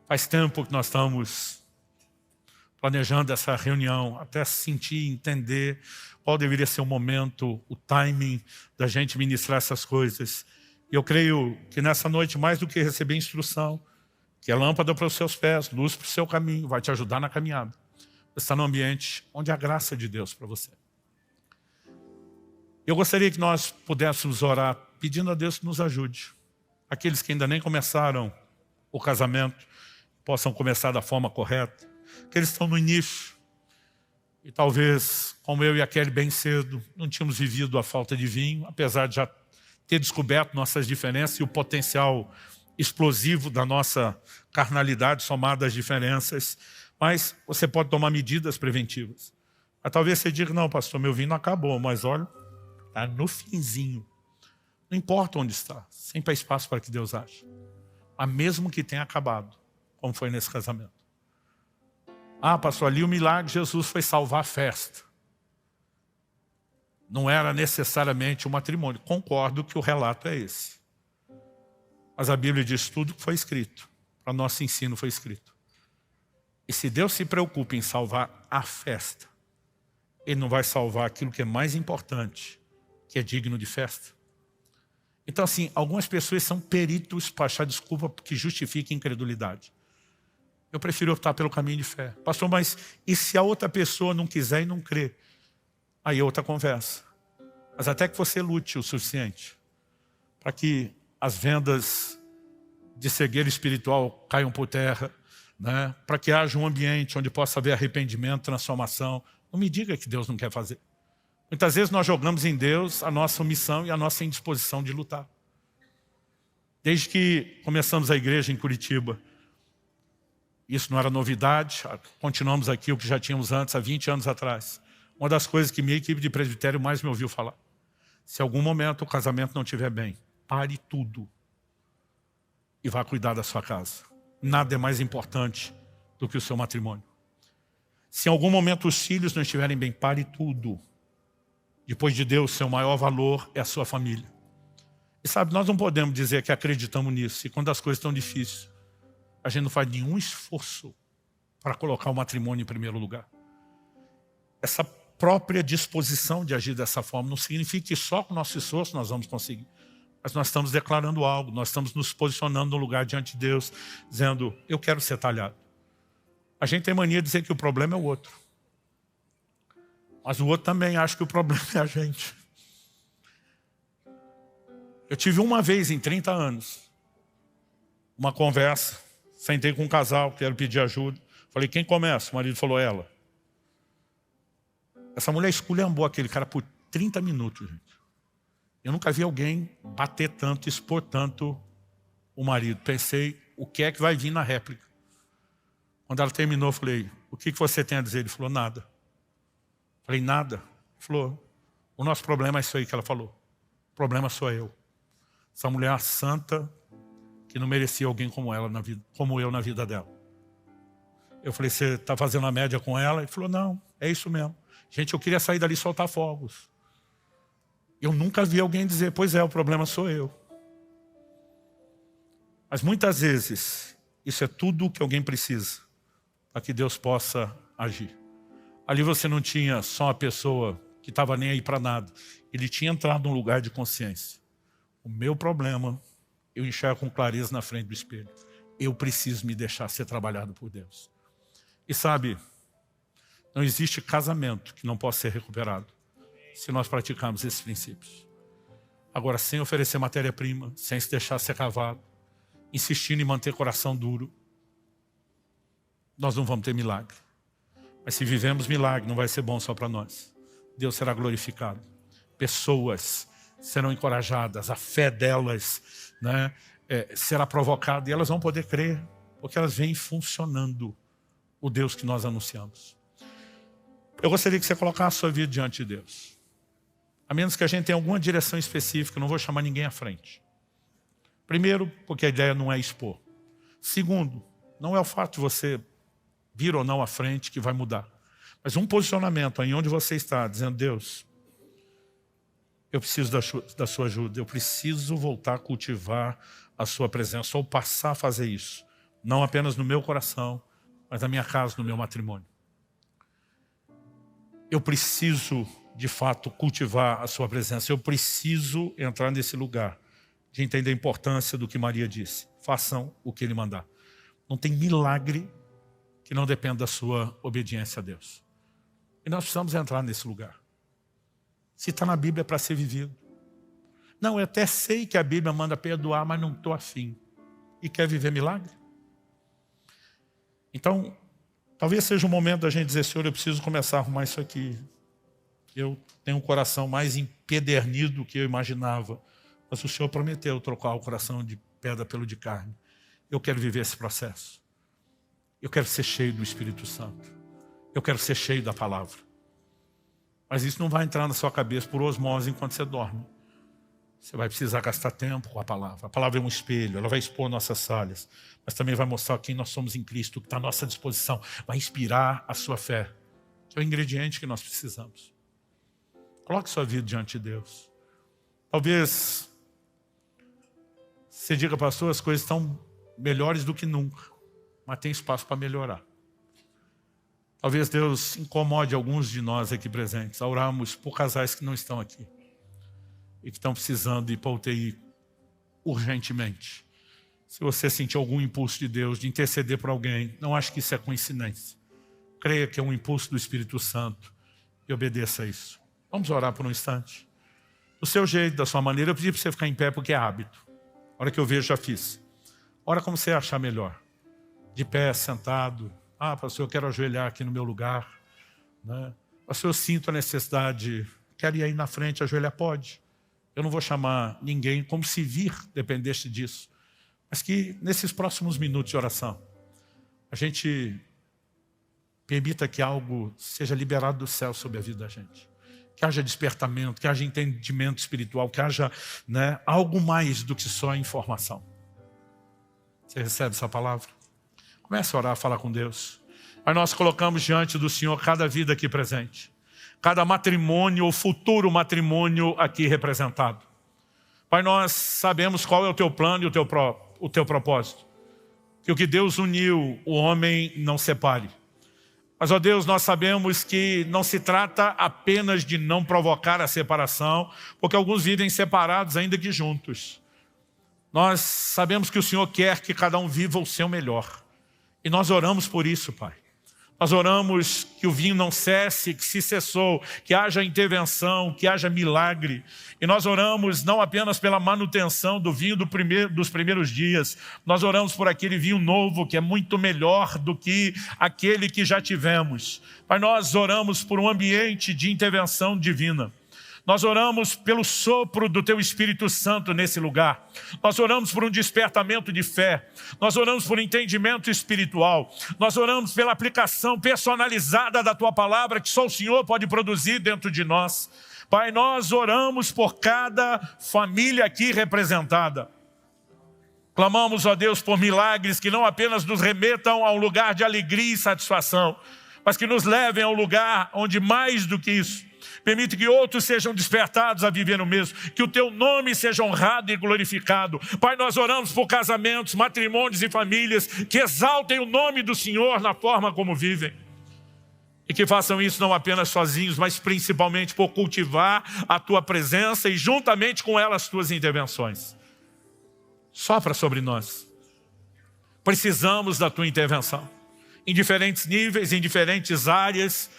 Faz tempo que nós estamos planejando essa reunião, até sentir, entender qual deveria ser o momento, o timing da gente ministrar essas coisas. E eu creio que nessa noite, mais do que receber instrução, que é lâmpada para os seus pés, luz para o seu caminho, vai te ajudar na caminhada. Você está num ambiente onde há graça de Deus para você. Eu gostaria que nós pudéssemos orar pedindo a Deus que nos ajude. Aqueles que ainda nem começaram o casamento, possam começar da forma correta. Aqueles que estão no início, e talvez, como eu e a Kelly bem cedo, não tínhamos vivido a falta de vinho, apesar de já ter descoberto nossas diferenças e o potencial explosivo da nossa carnalidade somada às diferenças, mas você pode tomar medidas preventivas. Mas talvez você diga, não, pastor, meu vinho não acabou, mas olha, está no finzinho. Não importa onde está, sempre há espaço para que Deus ache. Mas mesmo que tenha acabado, como foi nesse casamento. Ah, pastor, ali o milagre de Jesus foi salvar a festa. Não era necessariamente o matrimônio. Concordo que o relato é esse. Mas a Bíblia diz tudo que foi escrito. Para nosso ensino foi escrito. E se Deus se preocupa em salvar a festa, Ele não vai salvar aquilo que é mais importante, que é digno de festa. Então assim, algumas pessoas são peritos para achar desculpa que justifica a incredulidade. Eu prefiro optar pelo caminho de fé. Pastor, mas e se a outra pessoa não quiser e não crer? Aí é outra conversa. Mas até que você lute o suficiente para que as vendas de cegueira espiritual caiam por terra, né? Para que haja um ambiente onde possa haver arrependimento, transformação. Não me diga que Deus não quer fazer. Muitas vezes nós jogamos em Deus a nossa omissão e a nossa indisposição de lutar. Desde que começamos a igreja em Curitiba, isso não era novidade, continuamos aqui o que já tínhamos antes, há 20 anos atrás. Uma das coisas que minha equipe de presbitério mais me ouviu falar. Se em algum momento o casamento não estiver bem, pare tudo e vá cuidar da sua casa. Nada é mais importante do que o seu matrimônio. Se em algum momento os filhos não estiverem bem, pare tudo. Depois de Deus, seu maior valor é a sua família. E sabe, nós não podemos dizer que acreditamos nisso. E quando as coisas estão difíceis, a gente não faz nenhum esforço para colocar o matrimônio em primeiro lugar. Essa própria disposição de agir dessa forma não significa que só com o nosso esforço nós vamos conseguir. Mas nós estamos declarando algo, nós estamos nos posicionando no lugar diante de Deus, dizendo, eu quero ser talhado. A gente tem mania de dizer que o problema é o outro. Mas o outro também acha que o problema é a gente. Eu tive uma vez em 30 anos, uma conversa, sentei com um casal, quero pedir ajuda. Falei, quem começa? O marido falou, ela. Essa mulher esculhambou aquele cara por 30 minutos, gente. Eu nunca vi alguém bater tanto, expor tanto o marido. Pensei, o que é que vai vir na réplica? Quando ela terminou, eu falei, o que você tem a dizer? Ele falou, nada. Falei, nada. Ele falou, o nosso problema é isso aí que ela falou. O problema sou eu. Essa mulher santa que não merecia alguém como ela na vida, como eu na vida dela. Eu falei, você está fazendo a média com ela? Ele falou, não, é isso mesmo. Gente, eu queria sair dali e soltar fogos. Eu nunca vi alguém dizer, pois é, o problema sou eu. Mas muitas vezes, isso é tudo o que alguém precisa para que Deus possa agir. Ali você não tinha só uma pessoa que estava nem aí para nada. Ele tinha entrado num lugar de consciência. O meu problema, eu enxergo com clareza na frente do espelho. Eu preciso me deixar ser trabalhado por Deus. E sabe, não existe casamento que não possa ser recuperado se nós praticarmos esses princípios. Agora, sem oferecer matéria-prima, sem se deixar ser cavado, insistindo em manter coração duro, nós não vamos ter milagre. Mas se vivemos milagre, não vai ser bom só para nós. Deus será glorificado. Pessoas serão encorajadas, a fé delas, né, será provocada e elas vão poder crer, porque elas vêm funcionando o Deus que nós anunciamos. Eu gostaria que você colocasse a sua vida diante de Deus. A menos que a gente tenha alguma direção específica, eu não vou chamar ninguém à frente. Primeiro, porque a ideia não é expor. Segundo, não é o fato de você vir ou não à frente, que vai mudar. Mas um posicionamento aí onde você está, dizendo: Deus, eu preciso da sua ajuda, eu preciso voltar a cultivar a sua presença, ou passar a fazer isso, não apenas no meu coração, mas na minha casa, no meu matrimônio. Eu preciso, de fato, cultivar a sua presença, eu preciso entrar nesse lugar de entender a importância do que Maria disse. Façam o que Ele mandar. Não tem milagre que não dependa da sua obediência a Deus. E nós precisamos entrar nesse lugar. Se está na Bíblia, é para ser vivido. Não, eu até sei que a Bíblia manda perdoar, mas não estou afim. E quer viver milagre? Então, talvez seja o momento da gente dizer: Senhor, eu preciso começar a arrumar isso aqui. Eu tenho um coração mais empedernido do que eu imaginava. Mas o Senhor prometeu trocar o coração de pedra pelo de carne. Eu quero viver esse processo. Eu quero ser cheio do Espírito Santo. Eu quero ser cheio da palavra. Mas isso não vai entrar na sua cabeça por osmose enquanto você dorme. Você vai precisar gastar tempo com a palavra. A palavra é um espelho, ela vai expor nossas falhas, mas também vai mostrar quem nós somos em Cristo, o que está à nossa disposição. Vai inspirar a sua fé, que é o ingrediente que nós precisamos. Coloque sua vida diante de Deus. Talvez você diga: pastor, as coisas estão melhores do que nunca, mas tem espaço para melhorar. Talvez Deus incomode alguns de nós aqui presentes a orarmos por casais que não estão aqui e que estão precisando ir para a UTI urgentemente. Se você sentir algum impulso de Deus de interceder por alguém, não acho que isso é coincidência. Creia que é um impulso do Espírito Santo e obedeça a isso. Vamos orar por um instante. Do seu jeito, da sua maneira. Eu pedi para você ficar em pé porque é hábito. A hora que eu vejo, já fiz. Ora como você achar melhor. De pé, sentado. Ah, pastor, eu quero ajoelhar aqui no meu lugar. Né? Pastor, eu sinto a necessidade. Quero ir aí na frente, ajoelhar? Pode. Eu não vou chamar ninguém, como se vir dependesse disso. Mas que nesses próximos minutos de oração, a gente permita que algo seja liberado do céu sobre a vida da gente. Que haja despertamento, que haja entendimento espiritual, que haja, né, algo mais do que só informação. Você recebe essa palavra? Comece a orar, a falar com Deus. Aí nós colocamos diante do Senhor cada vida aqui presente. Cada matrimônio ou futuro matrimônio aqui representado. Pai, nós sabemos qual é o teu plano e o teu propósito. Que o que Deus uniu, o homem não separe. Mas, ó Deus, nós sabemos que não se trata apenas de não provocar a separação, porque alguns vivem separados ainda que juntos. Nós sabemos que o Senhor quer que cada um viva o seu melhor. E nós oramos por isso, Pai. Nós oramos que o vinho não cesse, que se cessou, que haja intervenção, que haja milagre. E nós oramos não apenas pela manutenção do vinho dos primeiros dias. Nós oramos por aquele vinho novo que é muito melhor do que aquele que já tivemos. Pai, nós oramos por um ambiente de intervenção divina. Nós oramos pelo sopro do Teu Espírito Santo nesse lugar. Nós oramos por um despertamento de fé. Nós oramos por entendimento espiritual. Nós oramos pela aplicação personalizada da Tua palavra que só o Senhor pode produzir dentro de nós. Pai, nós oramos por cada família aqui representada. Clamamos, ó Deus, por milagres que não apenas nos remetam a um lugar de alegria e satisfação, mas que nos levem a um lugar onde mais do que isso, permite que outros sejam despertados a viver no mesmo. Que o Teu nome seja honrado e glorificado. Pai, nós oramos por casamentos, matrimônios e famílias que exaltem o nome do Senhor na forma como vivem. E que façam isso não apenas sozinhos, mas principalmente por cultivar a Tua presença e juntamente com ela as Tuas intervenções. Sopra sobre nós. Precisamos da Tua intervenção. Em diferentes níveis, em diferentes áreas,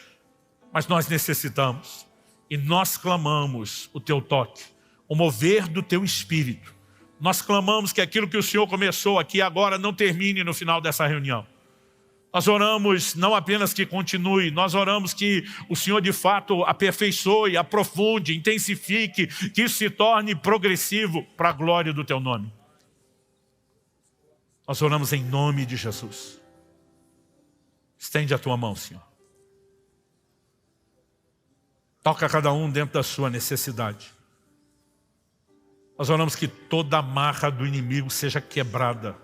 mas nós necessitamos. E nós clamamos o Teu toque, o mover do Teu Espírito. Nós clamamos que aquilo que o Senhor começou aqui agora não termine no final dessa reunião. Nós oramos não apenas que continue, nós oramos que o Senhor de fato aperfeiçoe, aprofunde, intensifique, que isso se torne progressivo para a glória do Teu nome. Nós oramos em nome de Jesus. Estende a Tua mão, Senhor. Toca cada um dentro da sua necessidade. Nós oramos que toda amarra do inimigo seja quebrada.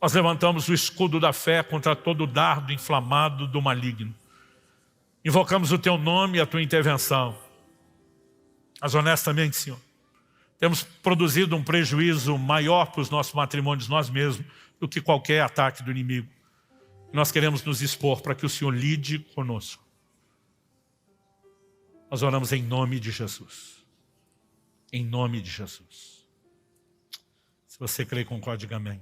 Nós levantamos o escudo da fé contra todo dardo inflamado do maligno. Invocamos o Teu nome e a Tua intervenção. Mas honestamente, Senhor, temos produzido um prejuízo maior para os nossos matrimônios, nós mesmos, do que qualquer ataque do inimigo. Nós queremos nos expor para que o Senhor lide conosco. Nós oramos em nome de Jesus. Em nome de Jesus. Se você crê, concorde, diga amém.